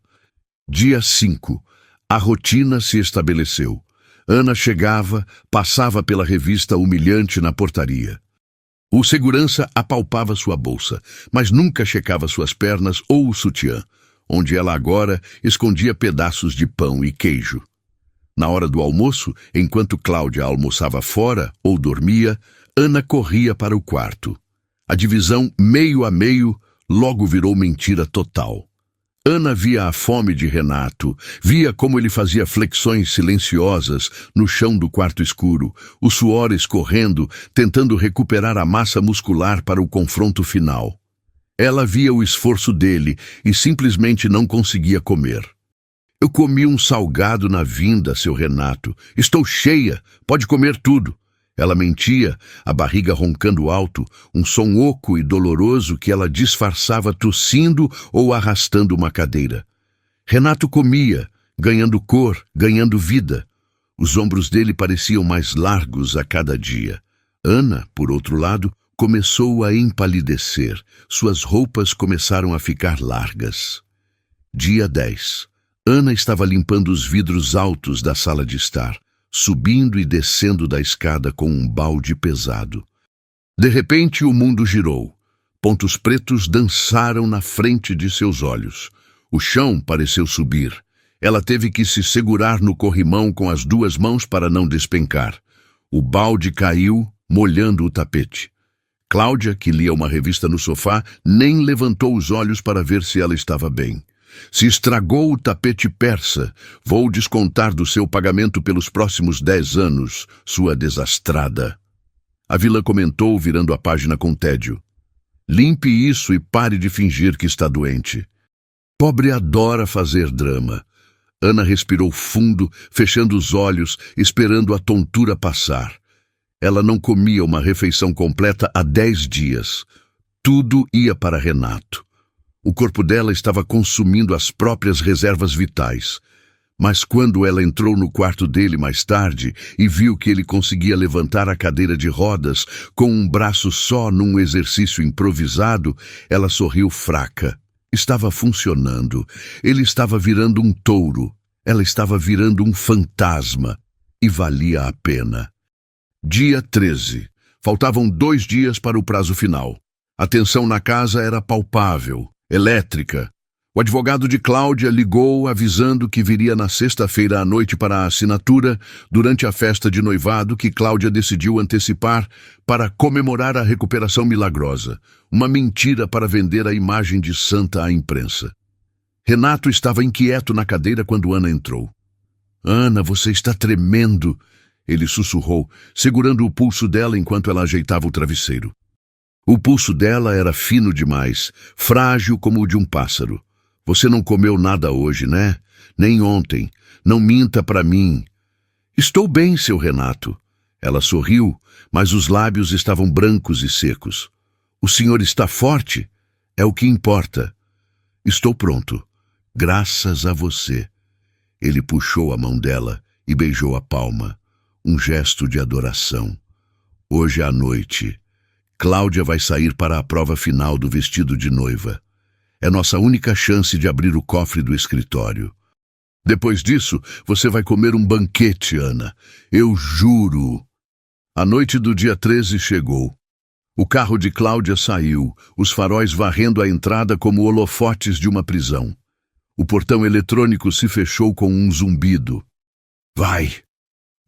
Dia 5. A rotina se estabeleceu. Ana chegava, passava pela revista humilhante na portaria. O segurança apalpava sua bolsa, mas nunca checava suas pernas ou o sutiã, onde ela agora escondia pedaços de pão e queijo. Na hora do almoço, enquanto Cláudia almoçava fora ou dormia, Ana corria para o quarto. A divisão meio a meio logo virou mentira total. Ana via a fome de Renato, via como ele fazia flexões silenciosas no chão do quarto escuro, o suor escorrendo, tentando recuperar a massa muscular para o confronto final. Ela via o esforço dele e simplesmente não conseguia comer. Eu comi um salgado na vinda, seu Renato. Estou cheia, pode comer tudo. Ela mentia, a barriga roncando alto, um som oco e doloroso que ela disfarçava tossindo ou arrastando uma cadeira. Renato comia, ganhando cor, ganhando vida. Os ombros dele pareciam mais largos a cada dia. Ana, por outro lado, começou a empalidecer. Suas roupas começaram a ficar largas. Dia 10. Ana estava limpando os vidros altos da sala de estar, subindo e descendo da escada com um balde pesado. De repente, o mundo girou. Pontos pretos dançaram na frente de seus olhos. O chão pareceu subir. Ela teve que se segurar no corrimão com as duas mãos para não despencar. O balde caiu, molhando o tapete. Cláudia, que lia uma revista no sofá, nem levantou os olhos para ver se ela estava bem. Se estragou o tapete persa, vou descontar do seu pagamento pelos próximos 10 anos, sua desastrada. A vilã comentou, virando a página com tédio. Limpe isso e pare de fingir que está doente. Pobre adora fazer drama. Ana respirou fundo, fechando os olhos, esperando a tontura passar. Ela não comia uma refeição completa há 10 dias. Tudo ia para Renato. O corpo dela estava consumindo as próprias reservas vitais. Mas quando ela entrou no quarto dele mais tarde e viu que ele conseguia levantar a cadeira de rodas com um braço só num exercício improvisado, ela sorriu fraca. Estava funcionando. Ele estava virando um touro. Ela estava virando um fantasma. E valia a pena. Dia 13. Faltavam 2 dias para o prazo final. A tensão na casa era palpável. Elétrica. O advogado de Cláudia ligou avisando que viria na sexta-feira à noite para a assinatura durante a festa de noivado que Cláudia decidiu antecipar para comemorar a recuperação milagrosa. Uma mentira para vender a imagem de santa à imprensa. Renato estava inquieto na cadeira quando Ana entrou. Ana, você está tremendo, ele sussurrou, segurando o pulso dela enquanto ela ajeitava o travesseiro. O pulso dela era fino demais, frágil como o de um pássaro. Você não comeu nada hoje, né? Nem ontem. Não minta para mim. Estou bem, seu Renato. Ela sorriu, mas os lábios estavam brancos e secos. O senhor está forte? É o que importa. Estou pronto. Graças a você. Ele puxou a mão dela e beijou a palma. Um gesto de adoração. Hoje à noite, Cláudia vai sair para a prova final do vestido de noiva. É nossa única chance de abrir o cofre do escritório. Depois disso, você vai comer um banquete, Ana. Eu juro. A noite do dia 13 chegou. O carro de Cláudia saiu, os faróis varrendo a entrada como holofotes de uma prisão. O portão eletrônico se fechou com um zumbido. Vai!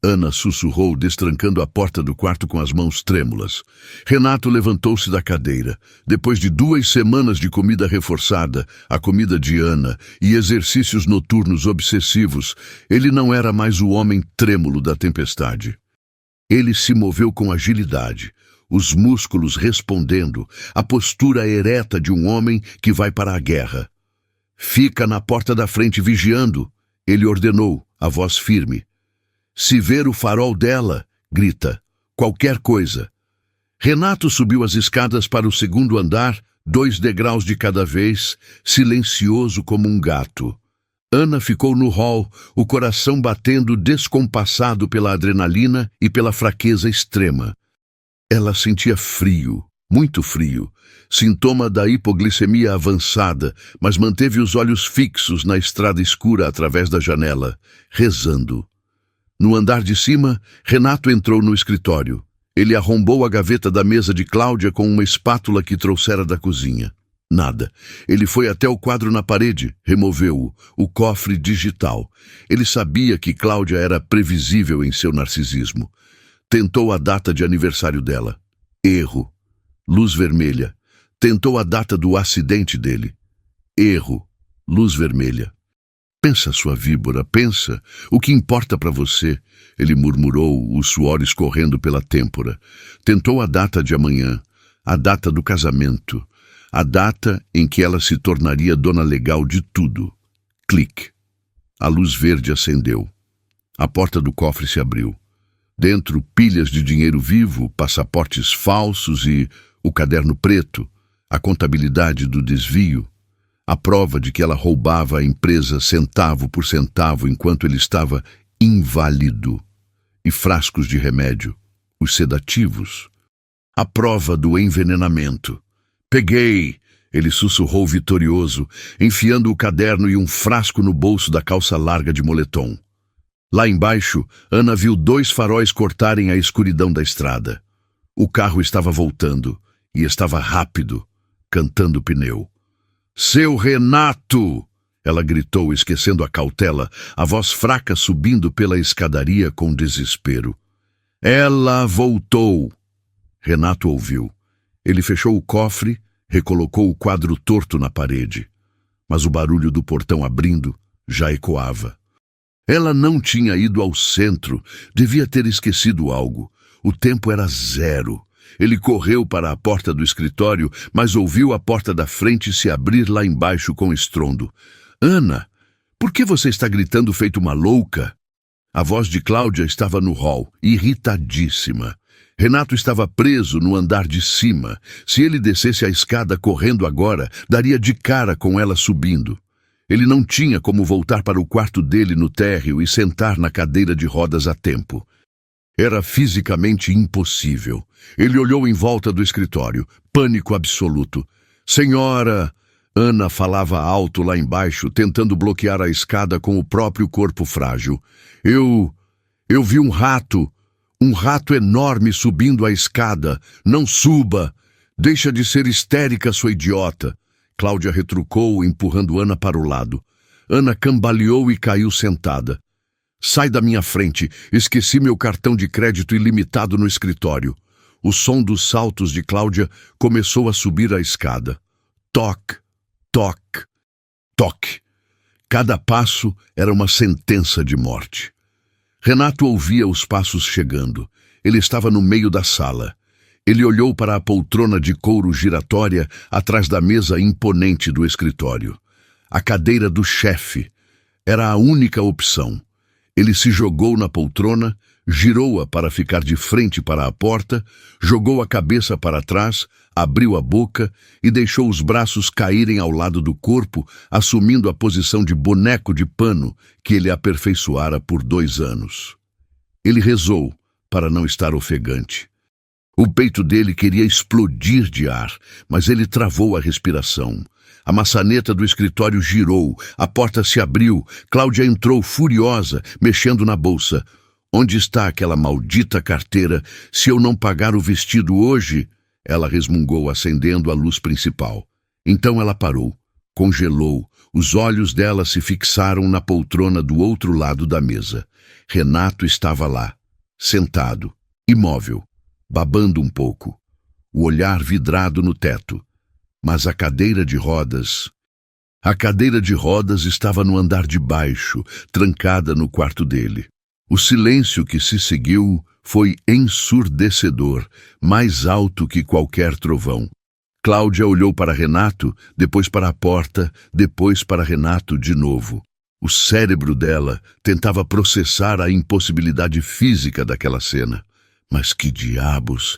Ana sussurrou, destrancando a porta do quarto com as mãos trêmulas. Renato levantou-se da cadeira. Depois de 2 semanas de comida reforçada, a comida de Ana, e exercícios noturnos obsessivos, ele não era mais o homem trêmulo da tempestade. Ele se moveu com agilidade, os músculos respondendo, a postura ereta de um homem que vai para a guerra. Fica na porta da frente vigiando, ele ordenou, a voz firme. Se ver o farol dela, grita, qualquer coisa. Renato subiu as escadas para o 2º andar, 2 degraus de cada vez, silencioso como um gato. Ana ficou no hall, o coração batendo descompassado pela adrenalina e pela fraqueza extrema. Ela sentia frio, muito frio, sintoma da hipoglicemia avançada, mas manteve os olhos fixos na estrada escura através da janela, rezando. No andar de cima, Renato entrou no escritório. Ele arrombou a gaveta da mesa de Cláudia com uma espátula que trouxera da cozinha. Nada. Ele foi até o quadro na parede, removeu-o, o cofre digital. Ele sabia que Cláudia era previsível em seu narcisismo. Tentou a data de aniversário dela. Erro. Luz vermelha. Tentou a data do acidente dele. Erro. Luz vermelha. Pensa, sua víbora, pensa. O que importa para você? Ele murmurou, o suor escorrendo pela têmpora. Tentou a data de amanhã, a data do casamento, a data em que ela se tornaria dona legal de tudo. Clique. A luz verde acendeu. A porta do cofre se abriu. Dentro, pilhas de dinheiro vivo, passaportes falsos e o caderno preto, a contabilidade do desvio, a prova de que ela roubava a empresa centavo por centavo enquanto ele estava inválido, e frascos de remédio, os sedativos. A prova do envenenamento. Peguei! Ele sussurrou vitorioso, enfiando o caderno e um frasco no bolso da calça larga de moletom. Lá embaixo, Ana viu 2 faróis cortarem a escuridão da estrada. O carro estava voltando, e estava rápido, cantando pneu. Seu Renato! Ela gritou, esquecendo a cautela, a voz fraca subindo pela escadaria com desespero. Ela voltou! Renato ouviu. Ele fechou o cofre, recolocou o quadro torto na parede. Mas o barulho do portão abrindo já ecoava. Ela não tinha ido ao centro, devia ter esquecido algo. O tempo era 0. Ele correu para a porta do escritório, mas ouviu a porta da frente se abrir lá embaixo com estrondo. Ana, por que você está gritando feito uma louca? A voz de Cláudia estava no hall, irritadíssima. Renato estava preso no andar de cima. Se ele descesse a escada correndo agora, daria de cara com ela subindo. Ele não tinha como voltar para o quarto dele no térreo e sentar na cadeira de rodas a tempo. Era fisicamente impossível. Ele olhou em volta do escritório. Pânico absoluto. Senhora! Ana falava alto lá embaixo, tentando bloquear a escada com o próprio corpo frágil. Eu vi um rato enorme subindo a escada. Não suba! Deixa de ser histérica, sua idiota! Cláudia retrucou, empurrando Ana para o lado. Ana cambaleou e caiu sentada. Sai da minha frente, esqueci meu cartão de crédito ilimitado no escritório. O som dos saltos de Cláudia começou a subir a escada. Toque, toque, toque. Cada passo era uma sentença de morte. Renato ouvia os passos chegando. Ele estava no meio da sala. Ele olhou para a poltrona de couro giratória atrás da mesa imponente do escritório. A cadeira do chefe era a única opção. Ele se jogou na poltrona, girou-a para ficar de frente para a porta, jogou a cabeça para trás, abriu a boca e deixou os braços caírem ao lado do corpo, assumindo a posição de boneco de pano que ele aperfeiçoara por 2 anos. Ele rezou para não estar ofegante. O peito dele queria explodir de ar, mas ele travou a respiração. A maçaneta do escritório girou, a porta se abriu, Cláudia entrou furiosa, mexendo na bolsa. Onde está aquela maldita carteira? Se eu não pagar o vestido hoje... Ela resmungou, acendendo a luz principal. Então ela parou, congelou, os olhos dela se fixaram na poltrona do outro lado da mesa. Renato estava lá, sentado, imóvel, babando um pouco, o olhar vidrado no teto. Mas a cadeira de rodas estava no andar de baixo, trancada no quarto dele. O silêncio que se seguiu foi ensurdecedor, mais alto que qualquer trovão. Cláudia olhou para Renato, depois para a porta, depois para Renato de novo. O cérebro dela tentava processar a impossibilidade física daquela cena. Mas que diabos!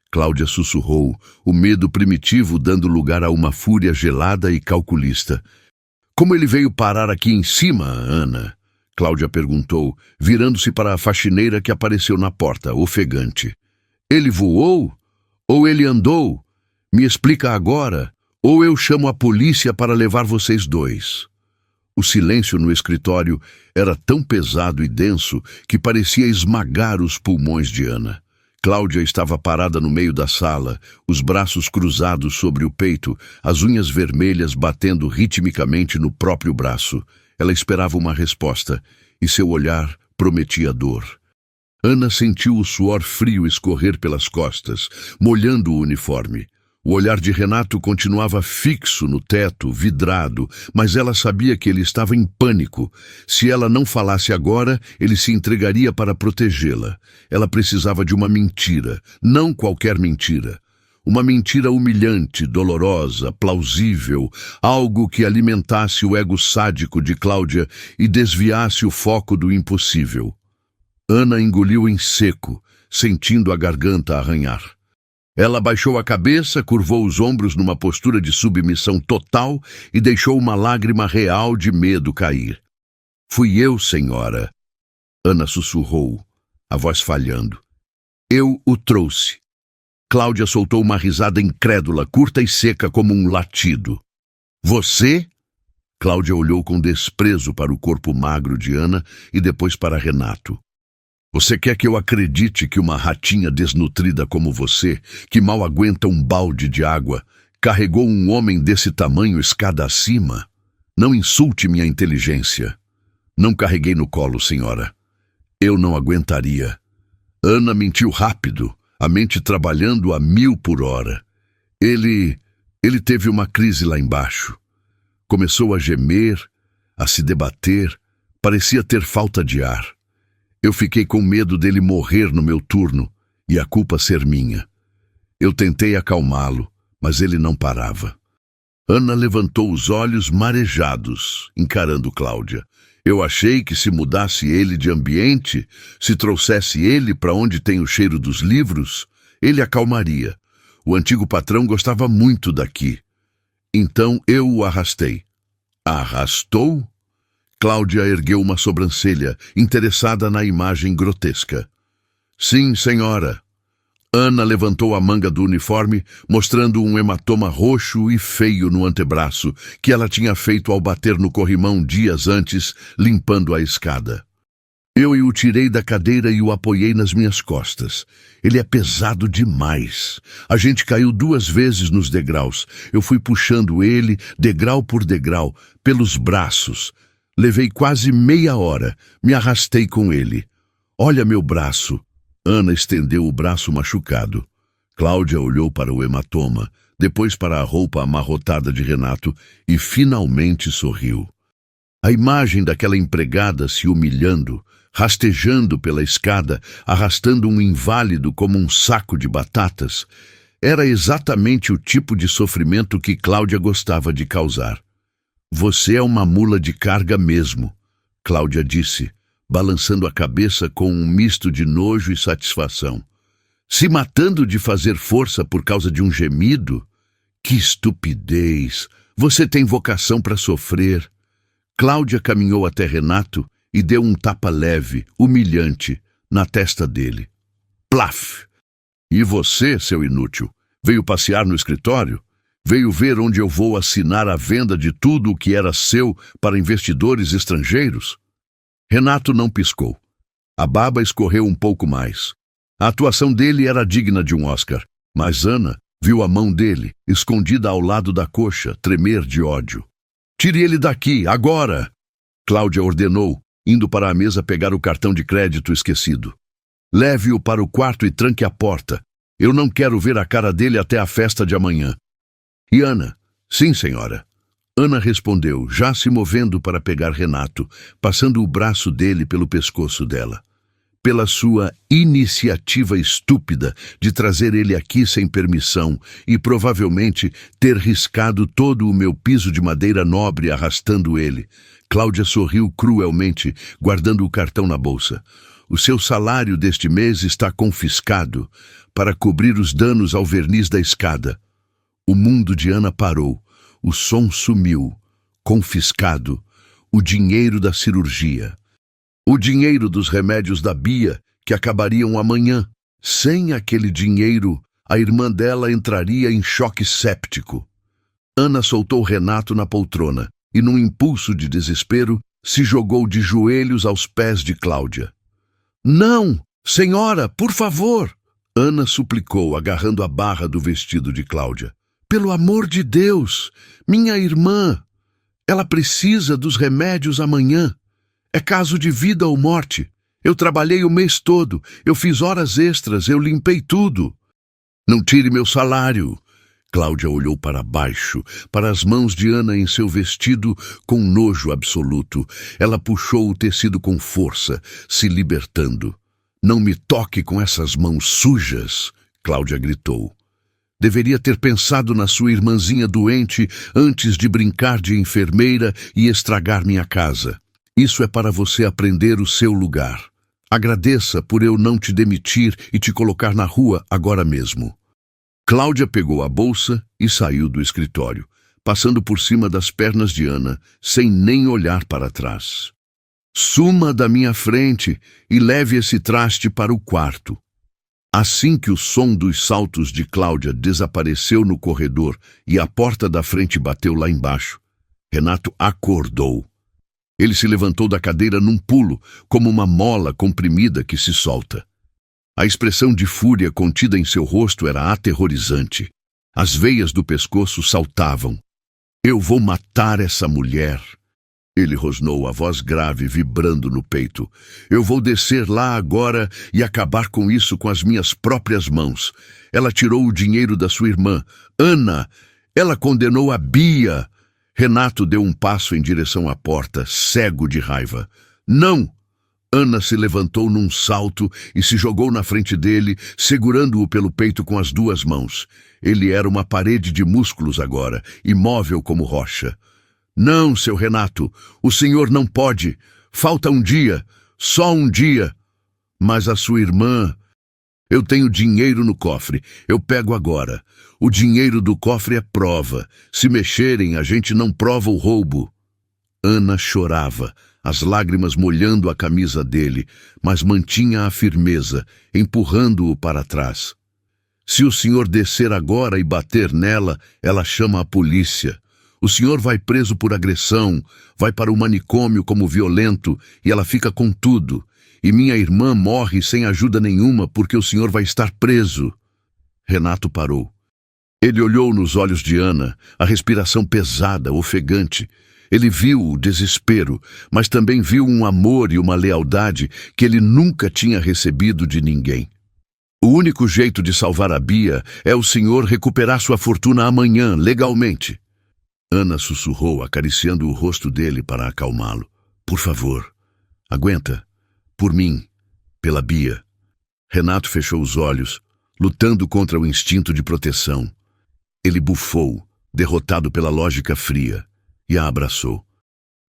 Cláudia sussurrou, o medo primitivo dando lugar a uma fúria gelada e calculista. Como ele veio parar aqui em cima, Ana? Cláudia perguntou, virando-se para a faxineira que apareceu na porta, ofegante. Ele voou? Ou ele andou? Me explica agora, ou eu chamo a polícia para levar vocês 2. O silêncio no escritório era tão pesado e denso que parecia esmagar os pulmões de Ana. Cláudia estava parada no meio da sala, os braços cruzados sobre o peito, as unhas vermelhas batendo ritmicamente no próprio braço. Ela esperava uma resposta, e seu olhar prometia dor. Ana sentiu o suor frio escorrer pelas costas, molhando o uniforme. O olhar de Renato continuava fixo no teto, vidrado, mas ela sabia que ele estava em pânico. Se ela não falasse agora, ele se entregaria para protegê-la. Ela precisava de uma mentira, não qualquer mentira. Uma mentira humilhante, dolorosa, plausível, algo que alimentasse o ego sádico de Cláudia e desviasse o foco do impossível. Ana engoliu em seco, sentindo a garganta arranhar. Ela baixou a cabeça, curvou os ombros numa postura de submissão total e deixou uma lágrima real de medo cair. "Fui eu, senhora." Ana sussurrou, a voz falhando. "Eu o trouxe." Cláudia soltou uma risada incrédula, curta e seca como um latido. "Você?" Cláudia olhou com desprezo para o corpo magro de Ana e depois para Renato. "Você quer que eu acredite que uma ratinha desnutrida como você, que mal aguenta um balde de água, carregou um homem desse tamanho escada acima? Não insulte minha inteligência." "Não carreguei no colo, senhora. Eu não aguentaria." Ana mentiu rápido, a mente trabalhando a 1000 por hora. Ele teve uma crise lá embaixo. Começou a gemer, a se debater, parecia ter falta de ar. Eu fiquei com medo dele morrer no meu turno e a culpa ser minha. Eu tentei acalmá-lo, mas ele não parava. Ana levantou os olhos marejados, encarando Cláudia. "Eu achei que se mudasse ele de ambiente, se trouxesse ele para onde tem o cheiro dos livros, ele acalmaria. O antigo patrão gostava muito daqui. Então eu o arrastei." "Arrastou?" Cláudia ergueu uma sobrancelha, interessada na imagem grotesca. "Sim, senhora." Ana levantou a manga do uniforme, mostrando um hematoma roxo e feio no antebraço, que ela tinha feito ao bater no corrimão dias antes, limpando a escada. "Eu o tirei da cadeira e o apoiei nas minhas costas. Ele é pesado demais. A gente caiu 2 vezes nos degraus. Eu fui puxando ele, degrau por degrau, pelos braços. Levei quase meia hora. Me arrastei com ele. Olha meu braço." Ana estendeu o braço machucado. Cláudia olhou para o hematoma, depois para a roupa amarrotada de Renato e finalmente sorriu. A imagem daquela empregada se humilhando, rastejando pela escada, arrastando um inválido como um saco de batatas, era exatamente o tipo de sofrimento que Cláudia gostava de causar. "Você é uma mula de carga mesmo," Cláudia disse, balançando a cabeça com um misto de nojo e satisfação. "Se matando de fazer força por causa de um gemido? Que estupidez! Você tem vocação para sofrer." Cláudia caminhou até Renato e deu um tapa leve, humilhante, na testa dele. Plaf! "E você, seu inútil, veio passear no escritório? Veio ver onde eu vou assinar a venda de tudo o que era seu para investidores estrangeiros?" Renato não piscou. A baba escorreu um pouco mais. A atuação dele era digna de um Oscar, mas Ana viu a mão dele, escondida ao lado da coxa, tremer de ódio. "Tire ele daqui, agora!" Cláudia ordenou, indo para a mesa pegar o cartão de crédito esquecido. "Leve-o para o quarto e tranque a porta. Eu não quero ver a cara dele até a festa de amanhã." "E Ana?" "Sim, senhora." Ana respondeu, já se movendo para pegar Renato, passando o braço dele pelo pescoço dela. "Pela sua iniciativa estúpida de trazer ele aqui sem permissão e provavelmente ter riscado todo o meu piso de madeira nobre arrastando ele." Cláudia sorriu cruelmente, guardando o cartão na bolsa. "O seu salário deste mês está confiscado para cobrir os danos ao verniz da escada." O mundo de Ana parou. O som sumiu. Confiscado. O dinheiro da cirurgia. O dinheiro dos remédios da Bia, que acabariam amanhã. Sem aquele dinheiro, a irmã dela entraria em choque séptico. Ana soltou Renato na poltrona e, num impulso de desespero, se jogou de joelhos aos pés de Cláudia. "Não! Senhora, por favor!" Ana suplicou, agarrando a barra do vestido de Cláudia. "Pelo amor de Deus! Minha irmã! Ela precisa dos remédios amanhã. É caso de vida ou morte. Eu trabalhei o mês todo. Eu fiz horas extras. Eu limpei tudo." "Não tire meu salário." Cláudia olhou para baixo, para as mãos de Ana em seu vestido, com nojo absoluto. Ela puxou o tecido com força, se libertando. "Não me toque com essas mãos sujas!" Cláudia gritou. "Deveria ter pensado na sua irmãzinha doente antes de brincar de enfermeira e estragar minha casa. Isso é para você aprender o seu lugar. Agradeça por eu não te demitir e te colocar na rua agora mesmo." Cláudia pegou a bolsa e saiu do escritório, passando por cima das pernas de Ana, sem nem olhar para trás. "Suma da minha frente e leve esse traste para o quarto." Assim que o som dos saltos de Cláudia desapareceu no corredor e a porta da frente bateu lá embaixo, Renato acordou. Ele se levantou da cadeira num pulo, como uma mola comprimida que se solta. A expressão de fúria contida em seu rosto era aterrorizante. As veias do pescoço saltavam. "Eu vou matar essa mulher." Ele rosnou, a voz grave vibrando no peito. "Eu vou descer lá agora e acabar com isso com as minhas próprias mãos. Ela tirou o dinheiro da sua irmã, Ana. Ela condenou a Bia." Renato deu um passo em direção à porta, cego de raiva. "Não!" Ana se levantou num salto e se jogou na frente dele, segurando-o pelo peito com as duas mãos. Ele era uma parede de músculos agora, imóvel como rocha. "Não, seu Renato, o senhor não pode. Falta um dia, só um dia." "Mas a sua irmã..." "Eu tenho dinheiro no cofre, eu pego agora. O dinheiro do cofre é prova. Se mexerem, a gente não prova o roubo." Ana chorava, as lágrimas molhando a camisa dele, mas mantinha a firmeza, empurrando-o para trás. "Se o senhor descer agora e bater nela, ela chama a polícia. O senhor vai preso por agressão, vai para o manicômio como violento e ela fica com tudo. E minha irmã morre sem ajuda nenhuma porque o senhor vai estar preso." Renato parou. Ele olhou nos olhos de Ana, a respiração pesada, ofegante. Ele viu o desespero, mas também viu um amor e uma lealdade que ele nunca tinha recebido de ninguém. "O único jeito de salvar a Bia é o senhor recuperar sua fortuna amanhã, legalmente." Ana sussurrou, acariciando o rosto dele para acalmá-lo. "Por favor, aguenta. Por mim, pela Bia." Renato fechou os olhos, lutando contra o instinto de proteção. Ele bufou, derrotado pela lógica fria, e a abraçou.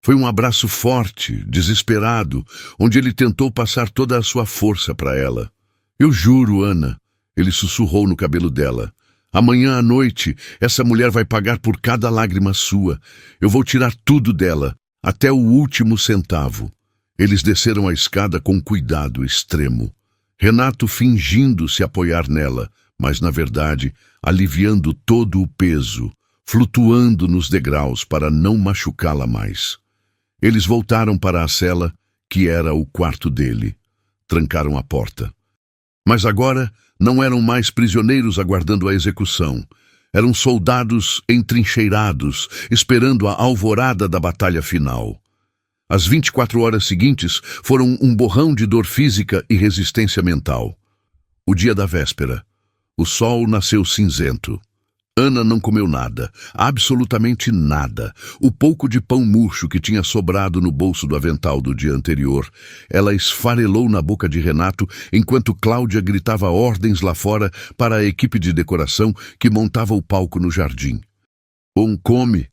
Foi um abraço forte, desesperado, onde ele tentou passar toda a sua força para ela. "Eu juro, Ana," ele sussurrou no cabelo dela. "Amanhã à noite, essa mulher vai pagar por cada lágrima sua. Eu vou tirar tudo dela, até o último centavo." Eles desceram a escada com cuidado extremo. Renato fingindo se apoiar nela, mas, na verdade, aliviando todo o peso, flutuando nos degraus para não machucá-la mais. Eles voltaram para a cela, que era o quarto dele. Trancaram a porta. Mas agora não eram mais prisioneiros aguardando a execução. Eram soldados entrincheirados, esperando a alvorada da batalha final. As 24 horas seguintes foram um borrão de dor física e resistência mental. O dia da véspera. O sol nasceu cinzento. Ana não comeu nada, absolutamente nada. O pouco de pão murcho que tinha sobrado no bolso do avental do dia anterior, ela esfarelou na boca de Renato enquanto Cláudia gritava ordens lá fora para a equipe de decoração que montava o palco no jardim. "Bom, come,"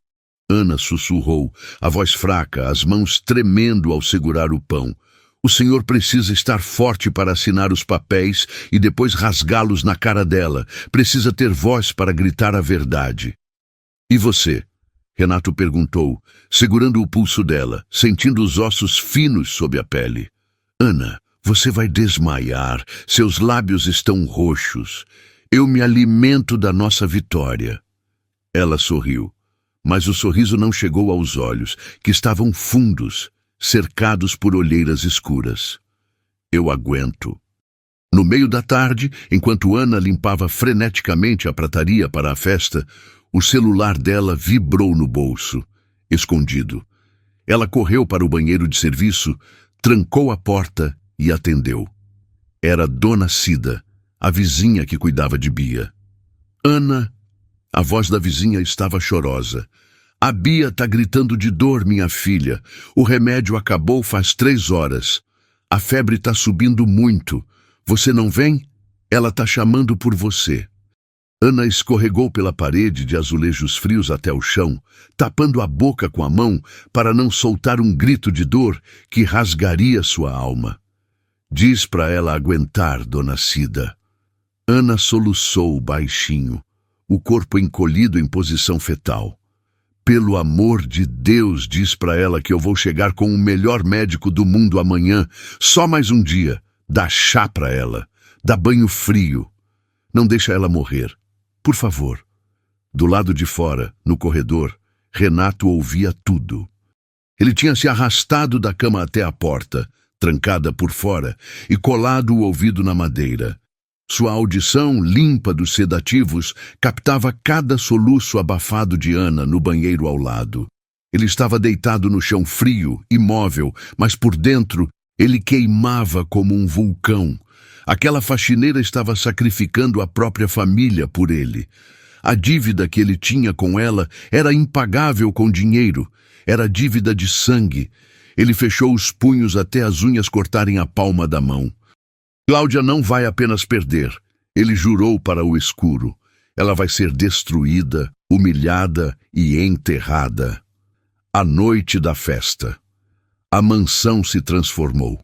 Ana sussurrou, a voz fraca, as mãos tremendo ao segurar o pão. "O senhor precisa estar forte para assinar os papéis e depois rasgá-los na cara dela. Precisa ter voz para gritar a verdade." "E você?" Renato perguntou, segurando o pulso dela, sentindo os ossos finos sob a pele. "Ana, você vai desmaiar. Seus lábios estão roxos. Eu me alimento da nossa vitória." Ela sorriu, mas o sorriso não chegou aos olhos, que estavam fundos, cercados por olheiras escuras. "Eu aguento." No meio da tarde, enquanto Ana limpava freneticamente a prataria para a festa, o celular dela vibrou no bolso, escondido. Ela correu para o banheiro de serviço, trancou a porta e atendeu. Era Dona Cida, a vizinha que cuidava de Bia. "Ana, A voz da vizinha estava chorosa. A Bia tá gritando de dor, minha filha. O remédio acabou faz 3 horas. A febre tá subindo muito. Você não vem? Ela tá chamando por você. Ana escorregou pela parede de azulejos frios até o chão, tapando a boca com a mão para não soltar um grito de dor que rasgaria sua alma. Diz para ela aguentar, dona Cida. Ana soluçou baixinho, o corpo encolhido em posição fetal. Pelo amor de Deus, diz para ela que eu vou chegar com o melhor médico do mundo amanhã, só mais um dia. Dá chá para ela, dá banho frio. Não deixa ela morrer. Por favor. Do lado de fora, no corredor, Renato ouvia tudo. Ele tinha se arrastado da cama até a porta, trancada por fora, e colado o ouvido na madeira. Sua audição, limpa dos sedativos, captava cada soluço abafado de Ana no banheiro ao lado. Ele estava deitado no chão frio, imóvel, mas por dentro ele queimava como um vulcão. Aquela faxineira estava sacrificando a própria família por ele. A dívida que ele tinha com ela era impagável com dinheiro. Era dívida de sangue. Ele fechou os punhos até as unhas cortarem a palma da mão. Cláudia não vai apenas perder. Ele jurou para o escuro. Ela vai ser destruída, humilhada e enterrada. A noite da festa. A mansão se transformou.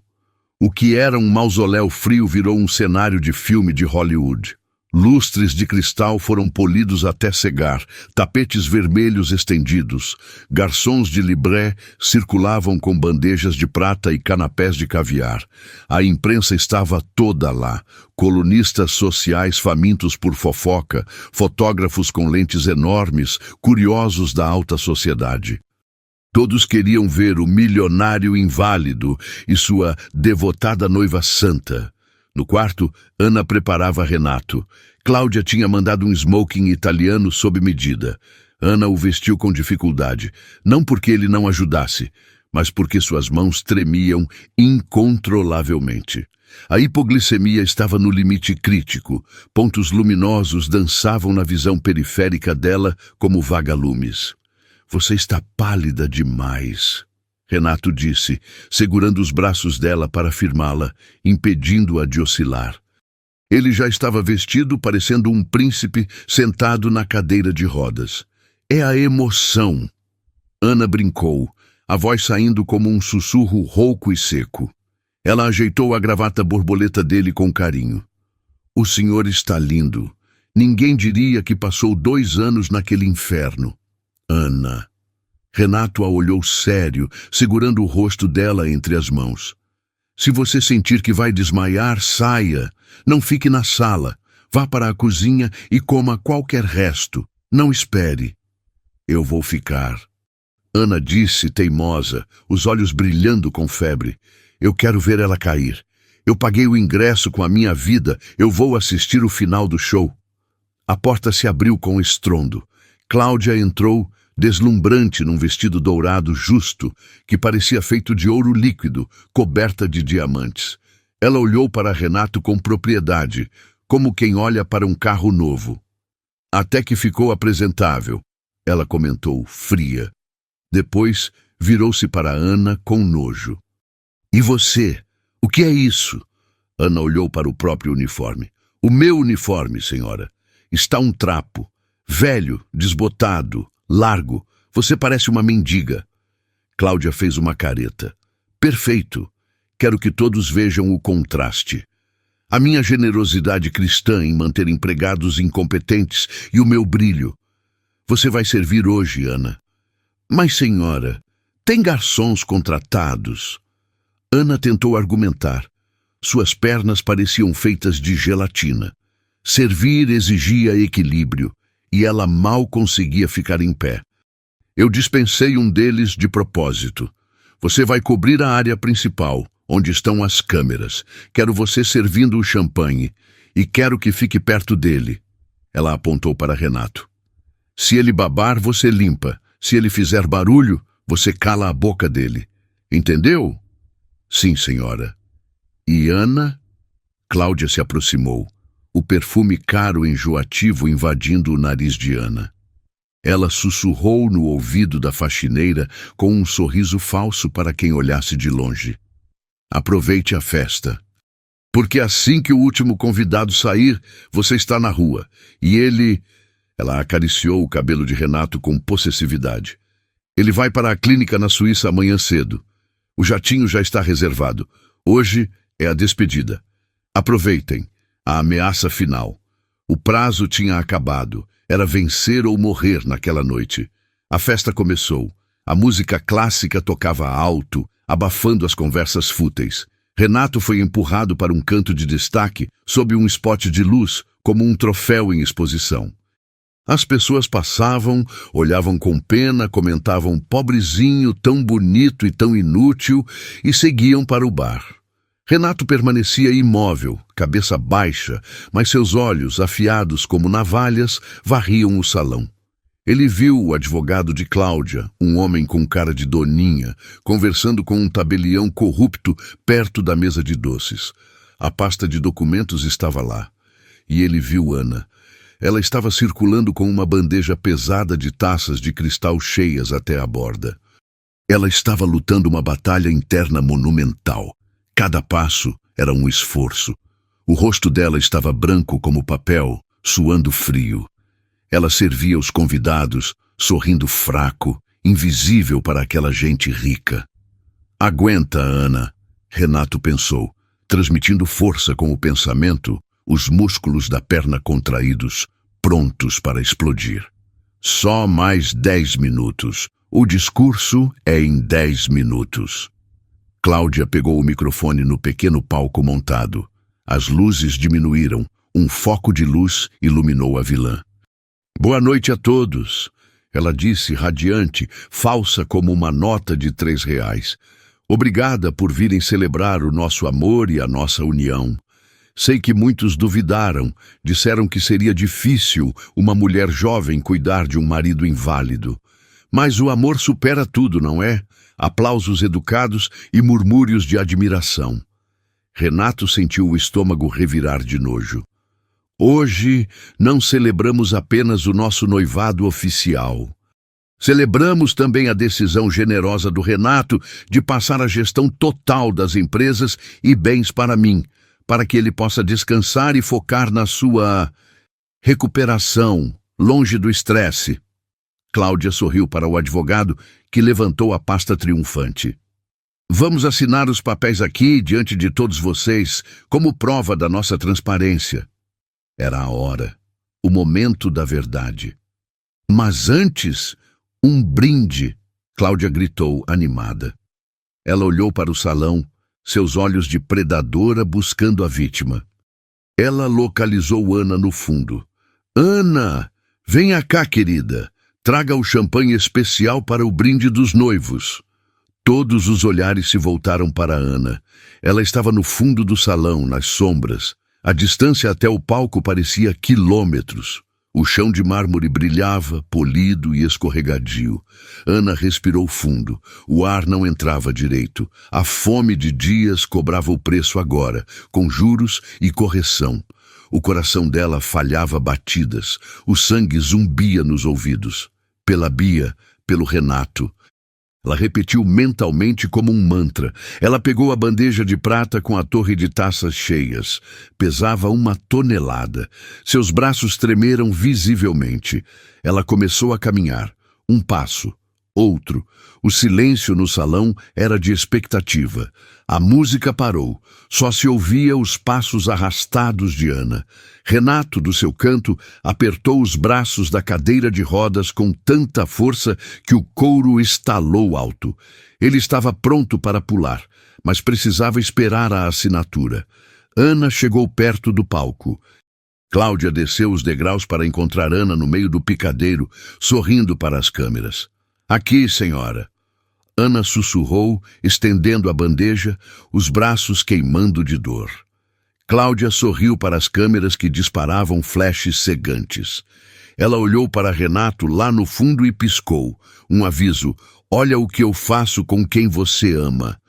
O que era um mausoléu frio virou um cenário de filme de Hollywood. Lustres de cristal foram polidos até cegar, tapetes vermelhos estendidos, garçons de libré circulavam com bandejas de prata e canapés de caviar. A imprensa estava toda lá, colunistas sociais famintos por fofoca, fotógrafos com lentes enormes, curiosos da alta sociedade. Todos queriam ver o milionário inválido e sua devotada noiva santa. No quarto, Ana preparava Renato. Cláudia tinha mandado um smoking italiano sob medida. Ana o vestiu com dificuldade, não porque ele não ajudasse, mas porque suas mãos tremiam incontrolavelmente. A hipoglicemia estava no limite crítico. Pontos luminosos dançavam na visão periférica dela como vagalumes. Você está pálida demais, Renato disse, segurando os braços dela para firmá-la, impedindo-a de oscilar. Ele já estava vestido, parecendo um príncipe sentado na cadeira de rodas. É a emoção. Ana brincou, a voz saindo como um sussurro rouco e seco. Ela ajeitou a gravata borboleta dele com carinho. O senhor está lindo. Ninguém diria que passou 2 anos naquele inferno. Ana. Renato a olhou sério, segurando o rosto dela entre as mãos. Se você sentir que vai desmaiar, saia. Não fique na sala. Vá para a cozinha e coma qualquer resto. Não espere. Eu vou ficar. Ana disse, teimosa, os olhos brilhando com febre. Eu quero ver ela cair. Eu paguei o ingresso com a minha vida. Eu vou assistir o final do show. A porta se abriu com estrondo. Cláudia entrou, deslumbrante num vestido dourado justo, que parecia feito de ouro líquido, coberta de diamantes. Ela olhou para Renato com propriedade, como quem olha para um carro novo. Até que ficou apresentável, ela comentou, fria. Depois, virou-se para Ana com nojo. E você? O que é isso? Ana olhou para o próprio uniforme. O meu uniforme, senhora. Está um trapo. Velho, desbotado, largo. Você parece uma mendiga. Cláudia fez uma careta. Perfeito. Quero que todos vejam o contraste. A minha generosidade cristã em manter empregados incompetentes e o meu brilho. Você vai servir hoje, Ana. Mas, senhora, tem garçons contratados. Ana tentou argumentar. Suas pernas pareciam feitas de gelatina. Servir exigia equilíbrio, e ela mal conseguia ficar em pé. Eu dispensei um deles de propósito. Você vai cobrir a área principal, onde estão as câmeras. Quero você servindo o champanhe, e quero que fique perto dele. Ela apontou para Renato. Se ele babar, você limpa. Se ele fizer barulho, você cala a boca dele. Entendeu? Sim, senhora. E Ana? Cláudia se aproximou. o perfume caro e enjoativo invadindo o nariz de Ana. Ela sussurrou no ouvido da faxineira com um sorriso falso para quem olhasse de longe. Aproveite a festa. Porque assim que o último convidado sair, você está na rua. E ele... Ela acariciou o cabelo de Renato com possessividade. Ele vai para a clínica na Suíça amanhã cedo. O jatinho já está reservado. Hoje é a despedida. Aproveitem. A ameaça final. O prazo tinha acabado. Era vencer ou morrer naquela noite. A festa começou. A música clássica tocava alto, abafando as conversas fúteis. Renato foi empurrado para um canto de destaque, sob um spot de luz, como um troféu em exposição. As pessoas passavam, olhavam com pena, comentavam pobrezinho, tão bonito e tão inútil, e seguiam para o bar. Renato permanecia imóvel, cabeça baixa, mas seus olhos, afiados como navalhas, varriam o salão. Ele viu o advogado de Cláudia, um homem com cara de doninha, conversando com um tabelião corrupto perto da mesa de doces. A pasta de documentos estava lá. E ele viu Ana. Ela estava circulando com uma bandeja pesada de taças de cristal cheias até a borda. Ela estava lutando uma batalha interna monumental. Cada passo era um esforço. O rosto dela estava branco como papel, suando frio. Ela servia os convidados, sorrindo fraco, invisível para aquela gente rica. Aguenta, Ana, Renato pensou, transmitindo força com o pensamento, os músculos da perna contraídos, prontos para explodir. Só mais 10 minutos. O discurso é em 10 minutos. Cláudia pegou o microfone no pequeno palco montado. As luzes diminuíram. Um foco de luz iluminou a vilã. Boa noite a todos, ela disse, radiante, falsa como uma nota de R$3. Obrigada por virem celebrar o nosso amor e a nossa união. Sei que muitos duvidaram, disseram que seria difícil uma mulher jovem cuidar de um marido inválido. Mas o amor supera tudo, não é? Aplausos educados e murmúrios de admiração. Renato sentiu o estômago revirar de nojo. Hoje não celebramos apenas o nosso noivado oficial. Celebramos também a decisão generosa do Renato de passar a gestão total das empresas e bens para mim, para que ele possa descansar e focar na sua recuperação, longe do estresse. Cláudia sorriu para o advogado, que levantou a pasta triunfante. Vamos assinar os papéis aqui, diante de todos vocês, como prova da nossa transparência. Era a hora, o momento da verdade. Mas antes, um brinde, Cláudia gritou, animada. Ela olhou para o salão, seus olhos de predadora buscando a vítima. Ela localizou Ana no fundo. Ana, venha cá, querida. Traga o champanhe especial para o brinde dos noivos. Todos os olhares se voltaram para Ana. Ela estava no fundo do salão, nas sombras. A distância até o palco parecia quilômetros. O chão de mármore brilhava, polido e escorregadio. Ana respirou fundo. O ar não entrava direito. A fome de dias cobrava o preço agora, com juros e correção. O coração dela falhava batidas. O sangue zumbia nos ouvidos. Pela Bia, pelo Renato. Ela repetiu mentalmente como um mantra. Ela pegou a bandeja de prata com a torre de taças cheias. Pesava 1 tonelada. Seus braços tremeram visivelmente. Ela começou a caminhar. Um passo. Outro. O silêncio no salão era de expectativa. A música parou. Só se ouvia os passos arrastados de Ana. Renato, do seu canto, apertou os braços da cadeira de rodas com tanta força que o couro estalou alto. Ele estava pronto para pular, mas precisava esperar a assinatura. Ana chegou perto do palco. Cláudia desceu os degraus para encontrar Ana no meio do picadeiro, sorrindo para as câmeras. Aqui, senhora. Ana sussurrou, estendendo a bandeja, os braços queimando de dor. Cláudia sorriu para as câmeras que disparavam flashes cegantes. Ela olhou para Renato lá no fundo e piscou. Um aviso: olha o que eu faço com quem você ama.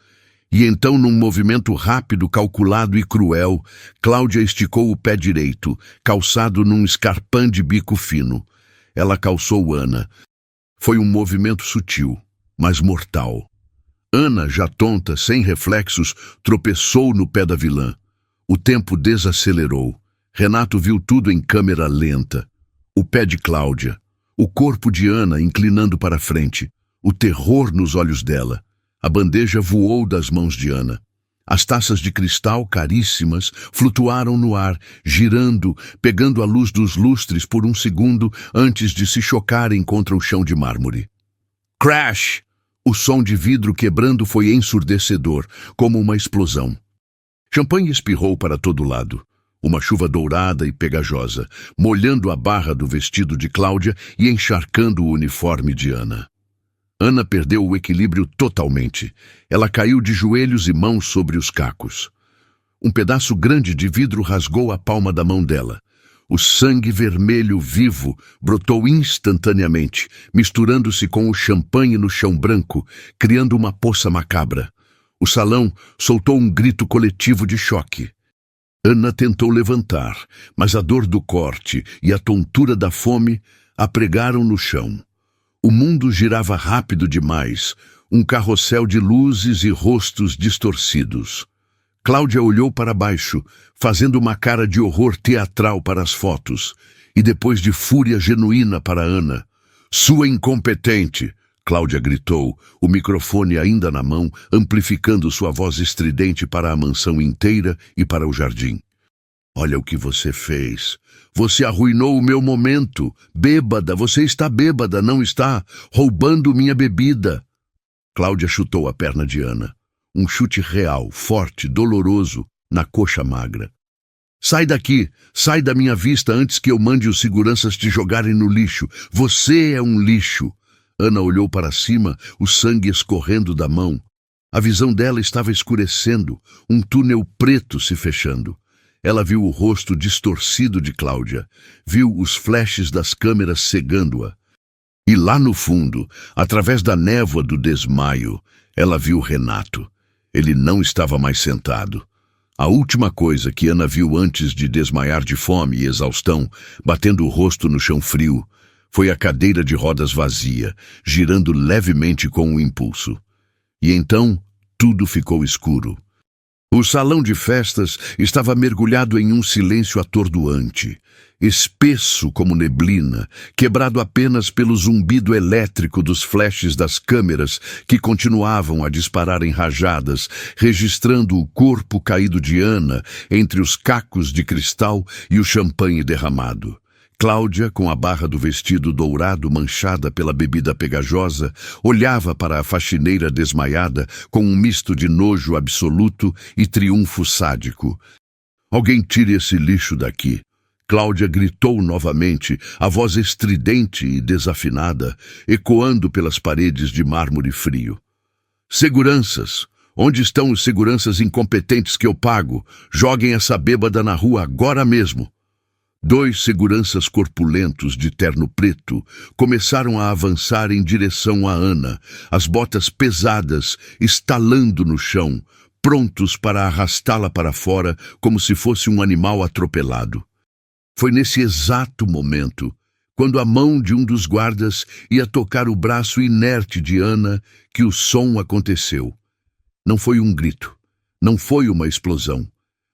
E então, num movimento rápido, calculado e cruel, Cláudia esticou o pé direito, calçado num escarpão de bico fino. Ela calçou Ana. Foi um movimento sutil, mas mortal. Ana, já tonta, sem reflexos, tropeçou no pé da vilã. O tempo desacelerou. Renato viu tudo em câmera lenta. O pé de Cláudia, o corpo de Ana inclinando para frente, o terror nos olhos dela. A bandeja voou das mãos de Ana. As taças de cristal caríssimas flutuaram no ar, girando, pegando a luz dos lustres por um segundo antes de se chocarem contra o chão de mármore. Crash! O som de vidro quebrando foi ensurdecedor, como uma explosão. Champanhe espirrou para todo lado. Uma chuva dourada e pegajosa, molhando a barra do vestido de Cláudia e encharcando o uniforme de Ana. Ana perdeu o equilíbrio totalmente. Ela caiu de joelhos e mãos sobre os cacos. Um pedaço grande de vidro rasgou a palma da mão dela. O sangue vermelho vivo brotou instantaneamente, misturando-se com o champanhe no chão branco, criando uma poça macabra. O salão soltou um grito coletivo de choque. Ana tentou levantar, mas a dor do corte e a tontura da fome a pregaram no chão. O mundo girava rápido demais, um carrossel de luzes e rostos distorcidos. Cláudia olhou para baixo, fazendo uma cara de horror teatral para as fotos, e depois de fúria genuína para Ana. "Sua incompetente!" Cláudia gritou, o microfone ainda na mão, amplificando sua voz estridente para a mansão inteira e para o jardim. "Olha o que você fez. Você arruinou o meu momento. Bêbada, você está bêbada, não está? Roubando minha bebida." Cláudia chutou a perna de Ana. Um chute real, forte, doloroso, na coxa magra. "Sai daqui! Sai da minha vista antes que eu mande os seguranças te jogarem no lixo. Você é um lixo!" Ana olhou para cima, o sangue escorrendo da mão. A visão dela estava escurecendo, um túnel preto se fechando. Ela viu o rosto distorcido de Cláudia, viu os flashes das câmeras cegando-a. E lá no fundo, através da névoa do desmaio, ela viu Renato. Ele não estava mais sentado. A última coisa que Ana viu antes de desmaiar de fome e exaustão, batendo o rosto no chão frio, foi a cadeira de rodas vazia, girando levemente com o impulso. E então, tudo ficou escuro. O salão de festas estava mergulhado em um silêncio atordoante, espesso como neblina, quebrado apenas pelo zumbido elétrico dos flashes das câmeras que continuavam a disparar em rajadas, registrando o corpo caído de Ana entre os cacos de cristal e o champanhe derramado. Cláudia, com a barra do vestido dourado manchada pela bebida pegajosa, olhava para a faxineira desmaiada com um misto de nojo absoluto e triunfo sádico. "Alguém tire esse lixo daqui!" Cláudia gritou novamente, a voz estridente e desafinada, ecoando pelas paredes de mármore frio. "Seguranças! Onde estão os seguranças incompetentes que eu pago? Joguem essa bêbada na rua agora mesmo!" 2 seguranças corpulentos de terno preto começaram a avançar em direção a Ana, as botas pesadas estalando no chão, prontos para arrastá-la para fora como se fosse um animal atropelado. Foi nesse exato momento, quando a mão de um dos guardas ia tocar o braço inerte de Ana, que o som aconteceu. Não foi um grito, não foi uma explosão.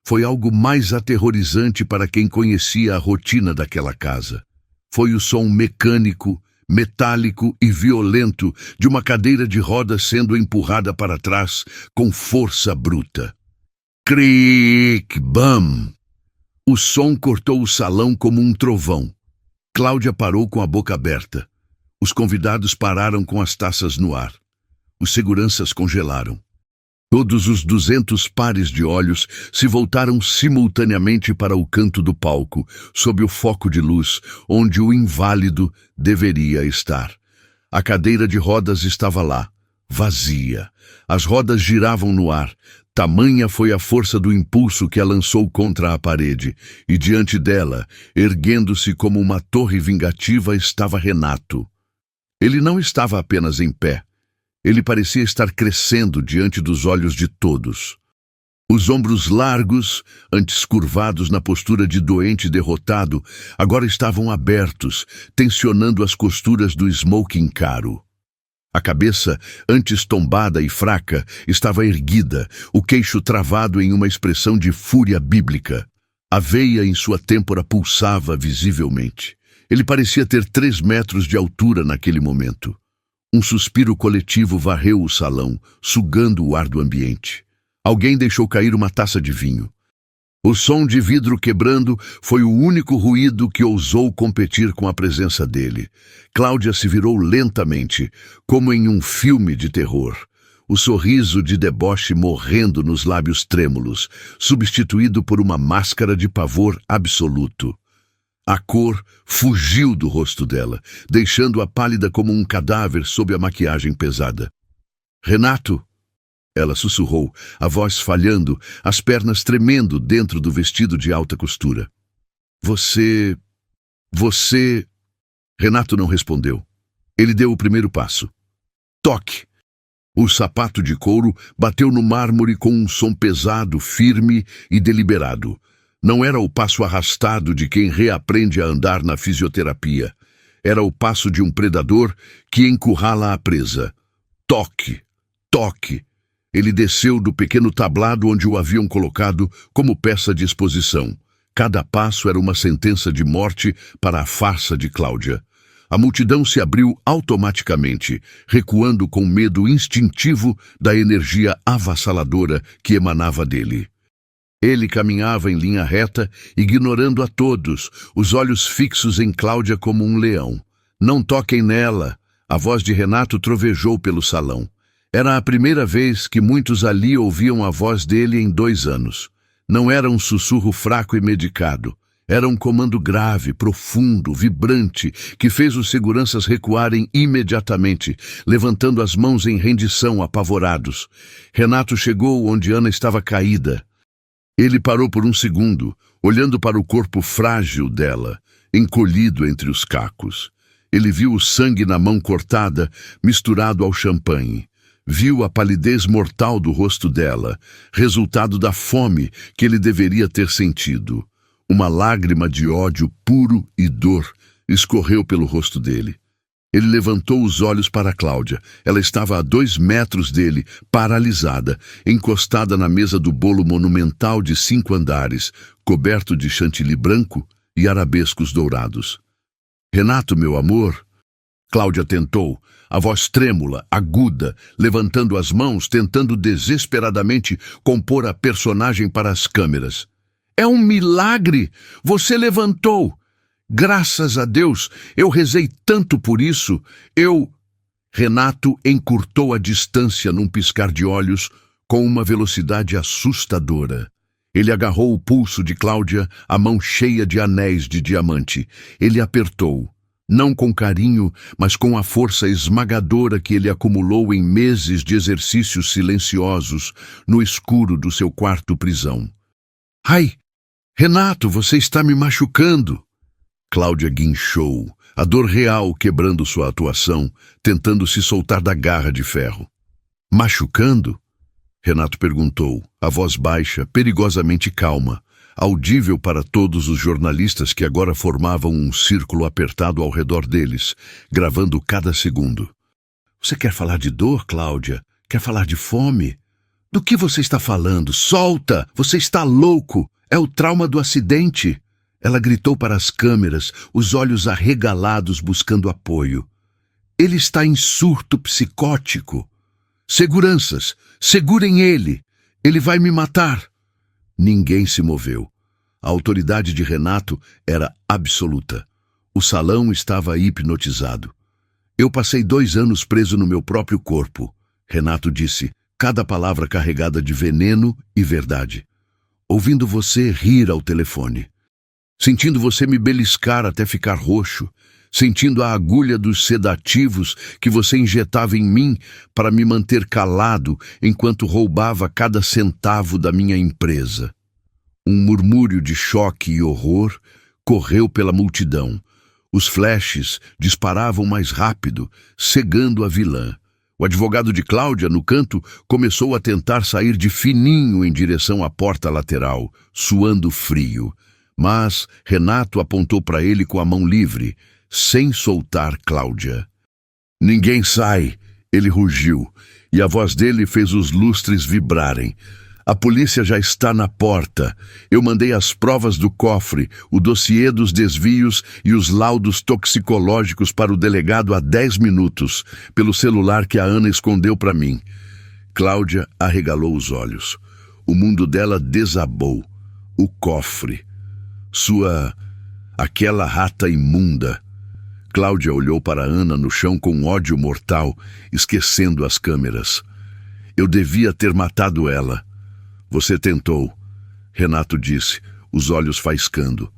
Foi algo mais aterrorizante para quem conhecia a rotina daquela casa. Foi o som mecânico, metálico e violento de uma cadeira de rodas sendo empurrada para trás com força bruta. Cric! Bam! O som cortou o salão como um trovão. Cláudia parou com a boca aberta. Os convidados pararam com as taças no ar. Os seguranças congelaram. Todos os 200 pares de olhos se voltaram simultaneamente para o canto do palco, sob o foco de luz, onde o inválido deveria estar. A cadeira de rodas estava lá, vazia. As rodas giravam no ar. Tamanha foi a força do impulso que a lançou contra a parede, e diante dela, erguendo-se como uma torre vingativa, estava Renato. Ele não estava apenas em pé. Ele parecia estar crescendo diante dos olhos de todos. Os ombros largos, antes curvados na postura de doente derrotado, agora estavam abertos, tensionando as costuras do smoking caro. A cabeça, antes tombada e fraca, estava erguida, o queixo travado em uma expressão de fúria bíblica. A veia em sua têmpora pulsava visivelmente. Ele parecia ter 3 metros de altura naquele momento. Um suspiro coletivo varreu o salão, sugando o ar do ambiente. Alguém deixou cair uma taça de vinho. O som de vidro quebrando foi o único ruído que ousou competir com a presença dele. Cláudia se virou lentamente, como em um filme de terror. O sorriso de deboche morrendo nos lábios trêmulos, substituído por uma máscara de pavor absoluto. A cor fugiu do rosto dela, deixando-a pálida como um cadáver sob a maquiagem pesada. "Renato!" Ela sussurrou, a voz falhando, as pernas tremendo dentro do vestido de alta costura. Você... Renato não respondeu. Ele deu o primeiro passo. Toque! O sapato de couro bateu no mármore com um som pesado, firme e deliberado. Não era o passo arrastado de quem reaprende a andar na fisioterapia. Era o passo de um predador que encurrala a presa. Toque! Toque! Ele desceu do pequeno tablado onde o haviam colocado como peça de exposição. Cada passo era uma sentença de morte para a farsa de Cláudia. A multidão se abriu automaticamente, recuando com medo instintivo da energia avassaladora que emanava dele. Ele caminhava em linha reta, ignorando a todos, os olhos fixos em Cláudia como um leão. "Não toquem nela!" A voz de Renato trovejou pelo salão. Era a primeira vez que muitos ali ouviam a voz dele em 2 anos. Não era um sussurro fraco e medicado. Era um comando grave, profundo, vibrante, que fez os seguranças recuarem imediatamente, levantando as mãos em rendição, apavorados. Renato chegou onde Ana estava caída. Ele parou por um segundo, olhando para o corpo frágil dela, encolhido entre os cacos. Ele viu o sangue na mão cortada, misturado ao champanhe. Viu a palidez mortal do rosto dela, resultado da fome que ele deveria ter sentido. Uma lágrima de ódio puro e dor escorreu pelo rosto dele. Ele levantou os olhos para Cláudia. Ela estava a 2 metros dele, paralisada, encostada na mesa do bolo monumental de 5 andares, coberto de chantilly branco e arabescos dourados. "Renato, meu amor..." Cláudia tentou, a voz trêmula, aguda, levantando as mãos, tentando desesperadamente compor a personagem para as câmeras. "É um milagre! Você levantou! Graças a Deus! Eu rezei tanto por isso! Renato encurtou a distância num piscar de olhos com uma velocidade assustadora. Ele agarrou o pulso de Cláudia, a mão cheia de anéis de diamante. Ele apertou. Não com carinho, mas com a força esmagadora que ele acumulou em meses de exercícios silenciosos no escuro do seu quarto-prisão. "Ai, Renato, você está me machucando!" Cláudia guinchou, a dor real quebrando sua atuação, tentando se soltar da garra de ferro. "Machucando?" Renato perguntou, a voz baixa, perigosamente calma, audível para todos os jornalistas que agora formavam um círculo apertado ao redor deles, gravando cada segundo. "Você quer falar de dor, Cláudia? Quer falar de fome? Do que você está falando? Solta! Você está louco! É o trauma do acidente!" Ela gritou para as câmeras, os olhos arregalados buscando apoio. "Ele está em surto psicótico. Seguranças, segurem ele! Ele vai me matar!" Ninguém se moveu. A autoridade de Renato era absoluta. O salão estava hipnotizado. "Eu passei 2 anos preso no meu próprio corpo", Renato disse, cada palavra carregada de veneno e verdade. "Ouvindo você rir ao telefone. Sentindo você me beliscar até ficar roxo. Sentindo a agulha dos sedativos que você injetava em mim para me manter calado enquanto roubava cada centavo da minha empresa." Um murmúrio de choque e horror correu pela multidão. Os flashes disparavam mais rápido, cegando a vilã. O advogado de Cláudia, no canto, começou a tentar sair de fininho em direção à porta lateral, suando frio. Mas Renato apontou para ele com a mão livre, sem soltar Cláudia. "Ninguém sai!" ele rugiu, e a voz dele fez os lustres vibrarem. "A polícia já está na porta. Eu mandei as provas do cofre, o dossiê dos desvios e os laudos toxicológicos para o delegado há 10 minutos, pelo celular que a Ana escondeu para mim." Cláudia arregalou os olhos. O mundo dela desabou. O cofre. Aquela rata imunda. Cláudia olhou para Ana no chão com ódio mortal, esquecendo as câmeras. "Eu devia ter matado ela." "Você tentou", Renato disse, os olhos faiscando.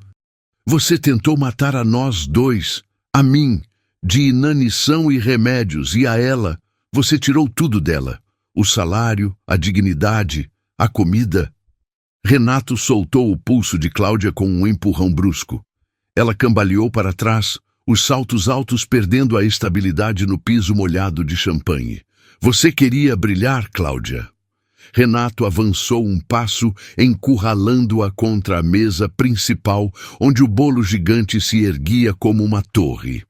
"Você tentou matar a nós dois, a mim, de inanição e remédios, e a ela. Você tirou tudo dela, o salário, a dignidade, a comida." Renato soltou o pulso de Cláudia com um empurrão brusco. Ela cambaleou para trás, os saltos altos perdendo a estabilidade no piso molhado de champanhe. "Você queria brilhar, Cláudia." Renato avançou um passo, encurralando-a contra a mesa principal, onde o bolo gigante se erguia como uma torre.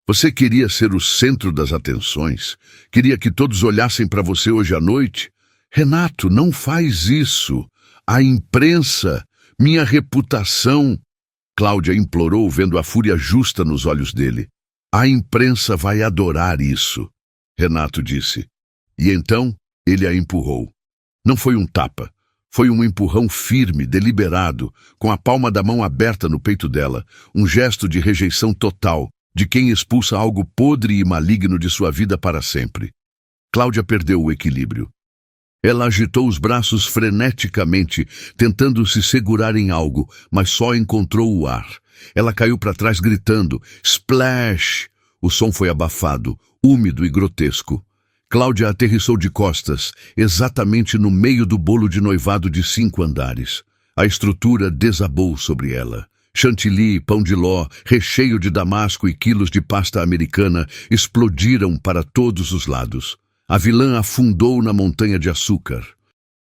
"Você queria ser o centro das atenções? Queria que todos olhassem para você hoje à noite? Renato, não faz isso. A imprensa, minha reputação." Cláudia implorou, vendo a fúria justa nos olhos dele. "A imprensa vai adorar isso", Renato disse. E então ele a empurrou. Não foi um tapa, foi um empurrão firme, deliberado, com a palma da mão aberta no peito dela, um gesto de rejeição total, de quem expulsa algo podre e maligno de sua vida para sempre. Cláudia perdeu o equilíbrio. Ela agitou os braços freneticamente, tentando se segurar em algo, mas só encontrou o ar. Ela caiu para trás gritando, "Splash!" O som foi abafado, úmido e grotesco. Cláudia aterrissou de costas, exatamente no meio do bolo de noivado de 5 andares. A estrutura desabou sobre ela. Chantilly, pão de ló, recheio de damasco e quilos de pasta americana explodiram para todos os lados. A vilã afundou na montanha de açúcar.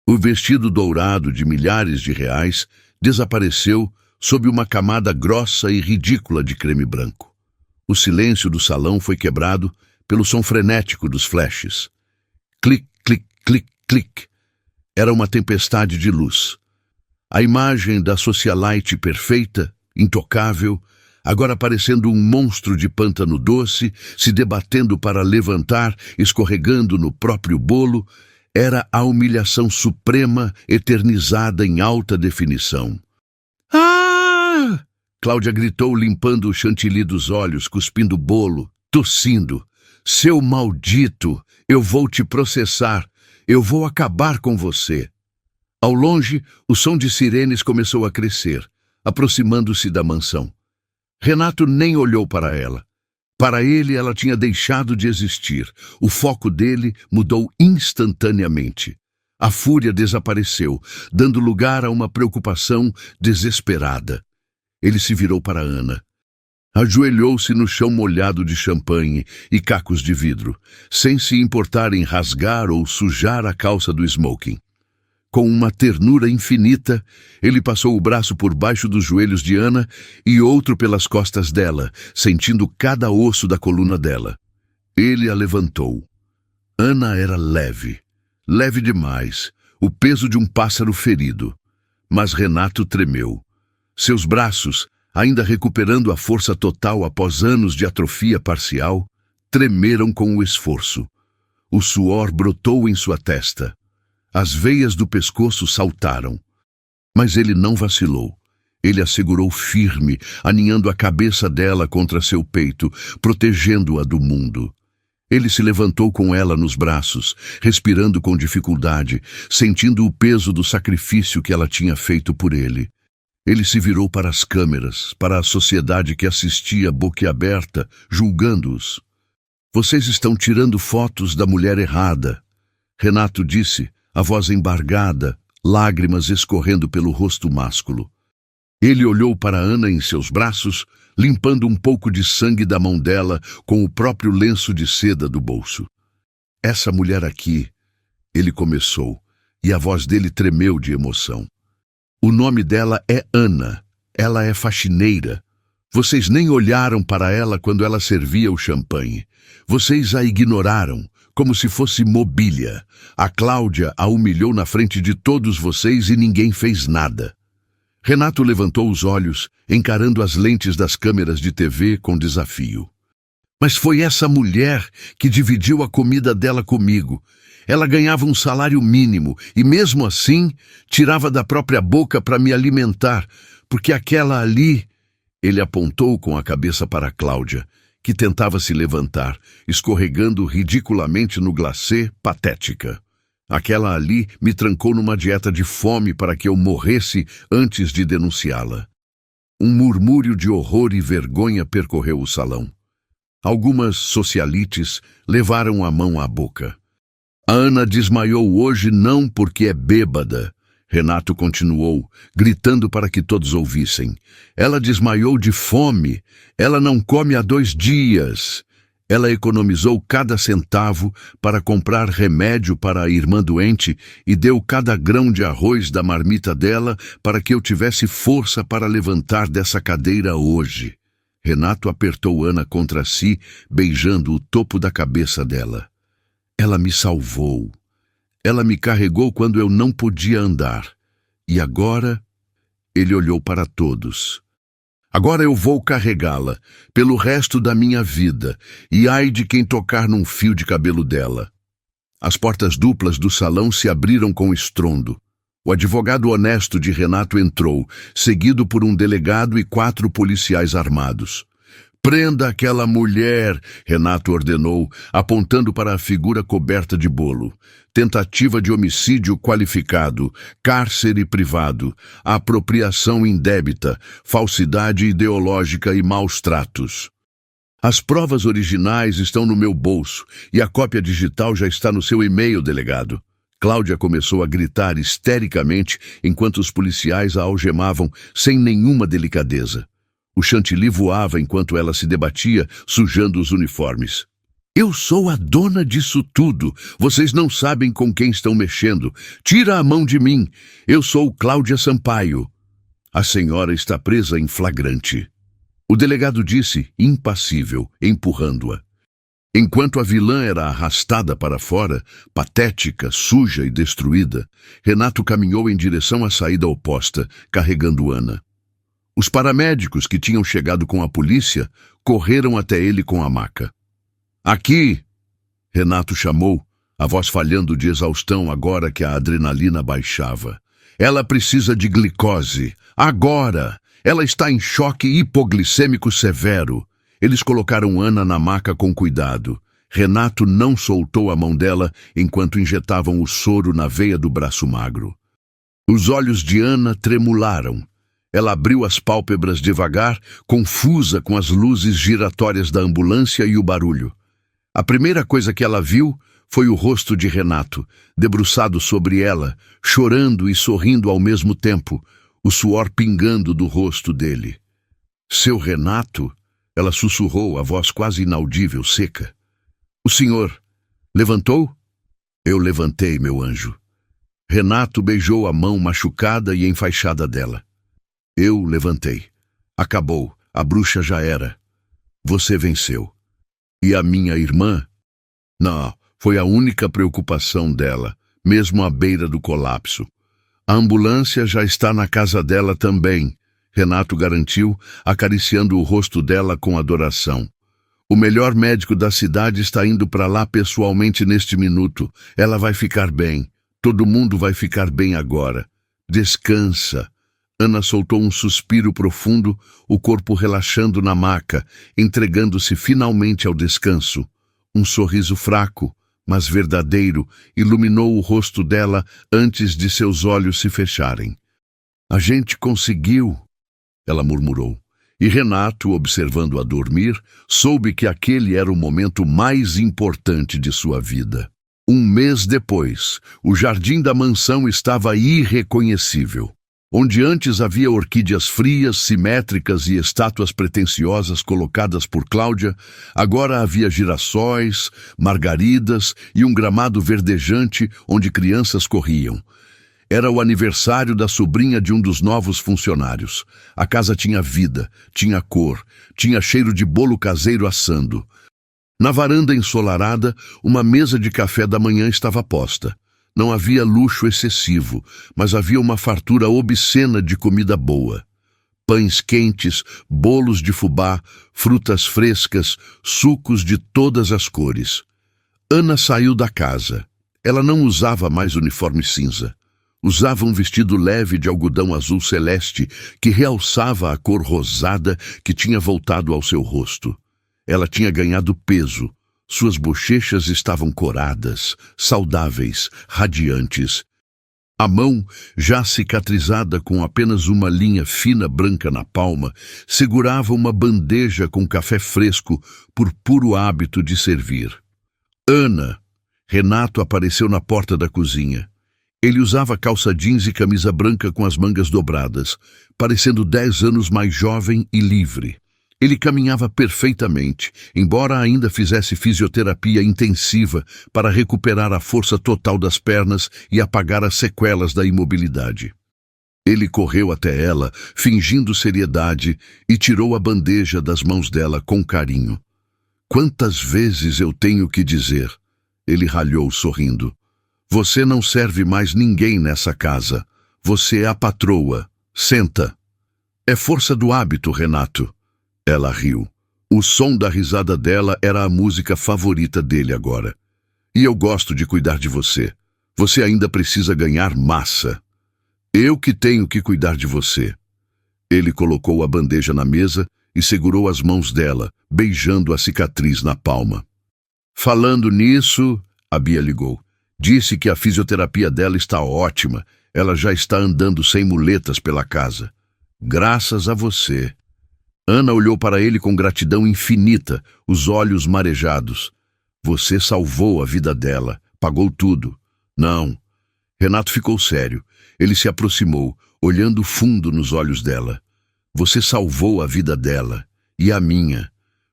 O vestido dourado de milhares de reais desapareceu sob uma camada grossa e ridícula de creme branco. O silêncio do salão foi quebrado pelo som frenético dos flashes. Clic, clic, clic, clic. Era uma tempestade de luz. A imagem da socialite perfeita, intocável, agora parecendo um monstro de pântano doce, se debatendo para levantar, escorregando no próprio bolo, era a humilhação suprema eternizada em alta definição. "Ah!" Cláudia gritou, limpando o chantilly dos olhos, cuspindo o bolo, tossindo. "Seu maldito, eu vou te processar, eu vou acabar com você." Ao longe, o som de sirenes começou a crescer, aproximando-se da mansão. Renato nem olhou para ela. Para ele, ela tinha deixado de existir. O foco dele mudou instantaneamente. A fúria desapareceu, dando lugar a uma preocupação desesperada. Ele se virou para Ana. Ajoelhou-se no chão molhado de champanhe e cacos de vidro, sem se importar em rasgar ou sujar a calça do smoking. Com uma ternura infinita, ele passou o braço por baixo dos joelhos de Ana e outro pelas costas dela, sentindo cada osso da coluna dela. Ele a levantou. Ana era leve, leve demais, o peso de um pássaro ferido. Mas Renato tremeu. Seus braços, ainda recuperando a força total após anos de atrofia parcial, tremeram com o esforço. O suor brotou em sua testa. As veias do pescoço saltaram. Mas ele não vacilou. Ele a segurou firme, aninhando a cabeça dela contra seu peito, protegendo-a do mundo. Ele se levantou com ela nos braços, respirando com dificuldade, sentindo o peso do sacrifício que ela tinha feito por ele. Ele se virou para as câmeras, para a sociedade que assistia boquiaberta, julgando-os. "Vocês estão tirando fotos da mulher errada", Renato disse, a voz embargada, lágrimas escorrendo pelo rosto másculo. Ele olhou para Ana em seus braços, limpando um pouco de sangue da mão dela com o próprio lenço de seda do bolso. Essa mulher aqui, ele começou, e a voz dele tremeu de emoção. O nome dela é Ana. Ela é faxineira. Vocês nem olharam para ela quando ela servia o champanhe. Vocês a ignoraram, como se fosse mobília. A Cláudia a humilhou na frente de todos vocês e ninguém fez nada. Renato levantou os olhos, encarando as lentes das câmeras de TV com desafio. Mas foi essa mulher que dividiu a comida dela comigo. Ela ganhava um salário mínimo e, mesmo assim, tirava da própria boca para me alimentar, porque aquela ali... Ele apontou com a cabeça para Cláudia, que tentava se levantar, escorregando ridiculamente no glacê, patética. Aquela ali me trancou numa dieta de fome para que eu morresse antes de denunciá-la. Um murmúrio de horror e vergonha percorreu o salão. Algumas socialites levaram a mão à boca. A Ana desmaiou hoje não porque é bêbada. Renato continuou, gritando para que todos ouvissem. Ela desmaiou de fome. Ela não come há 2 dias. Ela economizou cada centavo para comprar remédio para a irmã doente e deu cada grão de arroz da marmita dela para que eu tivesse força para levantar dessa cadeira hoje. Renato apertou Ana contra si, beijando o topo da cabeça dela. Ela me salvou. Ela me carregou quando eu não podia andar. E agora, ele olhou para todos. Agora eu vou carregá-la, pelo resto da minha vida, e ai de quem tocar num fio de cabelo dela. As portas duplas do salão se abriram com estrondo. O advogado honesto de Renato entrou, seguido por um delegado e 4 policiais armados. Prenda aquela mulher, Renato ordenou, apontando para a figura coberta de bolo. Tentativa de homicídio qualificado, cárcere privado, apropriação indébita, falsidade ideológica e maus tratos. As provas originais estão no meu bolso e a cópia digital já está no seu e-mail, delegado. Cláudia começou a gritar histericamente enquanto os policiais a algemavam sem nenhuma delicadeza. O chantilly voava enquanto ela se debatia, sujando os uniformes. Eu sou a dona disso tudo. Vocês não sabem com quem estão mexendo. Tira a mão de mim. Eu sou Cláudia Sampaio. A senhora está presa em flagrante. O delegado disse, impassível, empurrando-a. Enquanto a vilã era arrastada para fora, patética, suja e destruída, Renato caminhou em direção à saída oposta, carregando Ana. Os paramédicos que tinham chegado com a polícia correram até ele com a maca. Aqui! Renato chamou, a voz falhando de exaustão agora que a adrenalina baixava. Ela precisa de glicose. Agora! Ela está em choque hipoglicêmico severo. Eles colocaram Ana na maca com cuidado. Renato não soltou a mão dela enquanto injetavam o soro na veia do braço magro. Os olhos de Ana tremularam. Ela abriu as pálpebras devagar, confusa com as luzes giratórias da ambulância e o barulho. A primeira coisa que ela viu foi o rosto de Renato, debruçado sobre ela, chorando e sorrindo ao mesmo tempo, o suor pingando do rosto dele. Seu Renato? Ela sussurrou, a voz quase inaudível, seca. O senhor levantou? Eu levantei, meu anjo. Renato beijou a mão machucada e enfaixada dela. Eu levantei. Acabou. A bruxa já era. Você venceu. E a minha irmã? Não, foi a única preocupação dela, mesmo à beira do colapso. A ambulância já está na casa dela também, Renato garantiu, acariciando o rosto dela com adoração. O melhor médico da cidade está indo para lá pessoalmente neste minuto. Ela vai ficar bem. Todo mundo vai ficar bem agora. Descansa. Ana soltou um suspiro profundo, o corpo relaxando na maca, entregando-se finalmente ao descanso. Um sorriso fraco, mas verdadeiro, iluminou o rosto dela antes de seus olhos se fecharem. A gente conseguiu, ela murmurou. E Renato, observando-a dormir, soube que aquele era o momento mais importante de sua vida. 1 mês depois, o jardim da mansão estava irreconhecível. Onde antes havia orquídeas frias, simétricas e estátuas pretensiosas colocadas por Cláudia, agora havia girassóis, margaridas e um gramado verdejante onde crianças corriam. Era o aniversário da sobrinha de um dos novos funcionários. A casa tinha vida, tinha cor, tinha cheiro de bolo caseiro assando. Na varanda ensolarada, uma mesa de café da manhã estava posta. Não havia luxo excessivo, mas havia uma fartura obscena de comida boa. Pães quentes, bolos de fubá, frutas frescas, sucos de todas as cores. Ana saiu da casa. Ela não usava mais uniforme cinza. Usava um vestido leve de algodão azul celeste que realçava a cor rosada que tinha voltado ao seu rosto. Ela tinha ganhado peso. Suas bochechas estavam coradas, saudáveis, radiantes. A mão, já cicatrizada com apenas uma linha fina branca na palma, segurava uma bandeja com café fresco por puro hábito de servir. Ana! Renato apareceu na porta da cozinha. Ele usava calça jeans e camisa branca com as mangas dobradas, parecendo 10 anos mais jovem e livre. Ele caminhava perfeitamente, embora ainda fizesse fisioterapia intensiva para recuperar a força total das pernas e apagar as sequelas da imobilidade. Ele correu até ela, fingindo seriedade, e tirou a bandeja das mãos dela com carinho. "Quantas vezes eu tenho que dizer?" Ele ralhou sorrindo. "Você não serve mais ninguém nessa casa. Você é a patroa. Senta." "É força do hábito, Renato." Ela riu. O som da risada dela era a música favorita dele agora. "E eu gosto de cuidar de você. Você ainda precisa ganhar massa. Eu que tenho que cuidar de você." Ele colocou a bandeja na mesa e segurou as mãos dela, beijando a cicatriz na palma. "Falando nisso," a Bia ligou. "Disse que a fisioterapia dela está ótima. Ela já está andando sem muletas pela casa. Graças a você." Ana olhou para ele com gratidão infinita, os olhos marejados. "Você salvou a vida dela, pagou tudo." "Não." Renato ficou sério. Ele se aproximou, olhando fundo nos olhos dela. "Você salvou a vida dela, e a minha.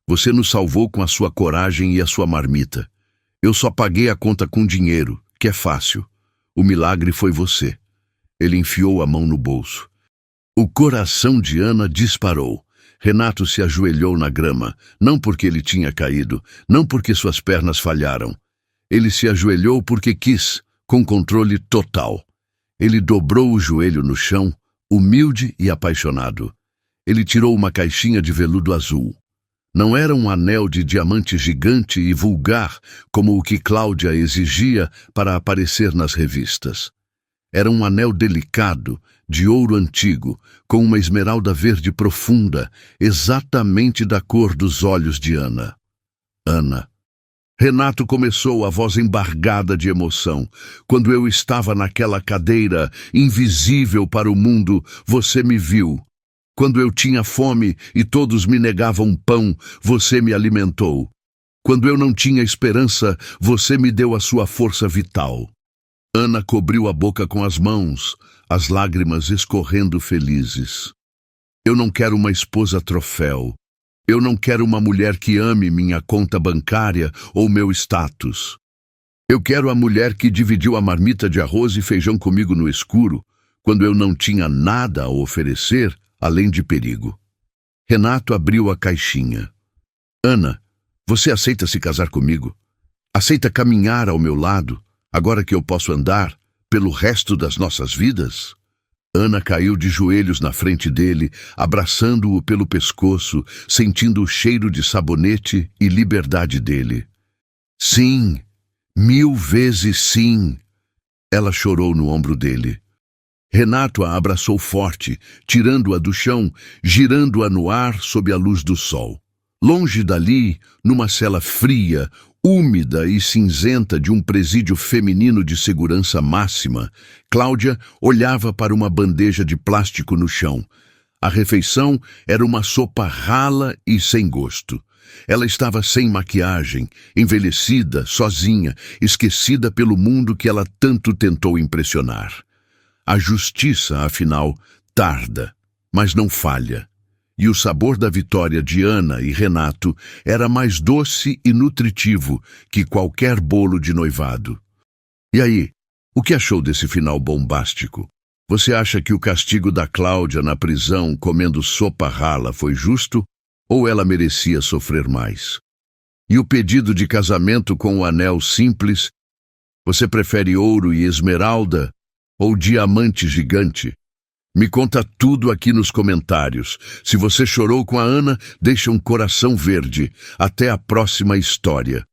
Você nos salvou com a sua coragem e a sua marmita. Eu só paguei a conta com dinheiro, que é fácil. O milagre foi você." Ele enfiou a mão no bolso. O coração de Ana disparou. Renato se ajoelhou na grama, não porque ele tinha caído, não porque suas pernas falharam. Ele se ajoelhou porque quis, com controle total. Ele dobrou o joelho no chão, humilde e apaixonado. Ele tirou uma caixinha de veludo azul. Não era um anel de diamante gigante e vulgar, como o que Cláudia exigia para aparecer nas revistas. Era um anel delicado, de ouro antigo, com uma esmeralda verde profunda, exatamente da cor dos olhos de Ana. "Ana." Renato começou, a voz embargada de emoção. "Quando eu estava naquela cadeira, invisível para o mundo, você me viu. Quando eu tinha fome e todos me negavam pão, você me alimentou. Quando eu não tinha esperança, você me deu a sua força vital." Ana cobriu a boca com as mãos, as lágrimas escorrendo felizes. "Eu não quero uma esposa troféu. Eu não quero uma mulher que ame minha conta bancária ou meu status. Eu quero a mulher que dividiu a marmita de arroz e feijão comigo no escuro, quando eu não tinha nada a oferecer, além de perigo." Renato abriu a caixinha. "Ana, você aceita se casar comigo? Aceita caminhar ao meu lado, agora que eu posso andar, pelo resto das nossas vidas?" Ana caiu de joelhos na frente dele, abraçando-o pelo pescoço, sentindo o cheiro de sabonete e liberdade dele. "Sim, 1000 vezes sim." Ela chorou no ombro dele. Renato a abraçou forte, tirando-a do chão, girando-a no ar sob a luz do sol. Longe dali, numa cela fria, úmida e cinzenta de um presídio feminino de segurança máxima, Cláudia olhava para uma bandeja de plástico no chão. A refeição era uma sopa rala e sem gosto. Ela estava sem maquiagem, envelhecida, sozinha, esquecida pelo mundo que ela tanto tentou impressionar. A justiça, afinal, tarda, mas não falha. E o sabor da vitória de Ana e Renato era mais doce e nutritivo que qualquer bolo de noivado. E aí, o que achou desse final bombástico? Você acha que o castigo da Cláudia na prisão comendo sopa rala foi justo ou ela merecia sofrer mais? E o pedido de casamento com o anel simples? Você prefere ouro e esmeralda ou diamante gigante? Me conta tudo aqui nos comentários. Se você chorou com a Ana, deixa um coração verde. Até a próxima história.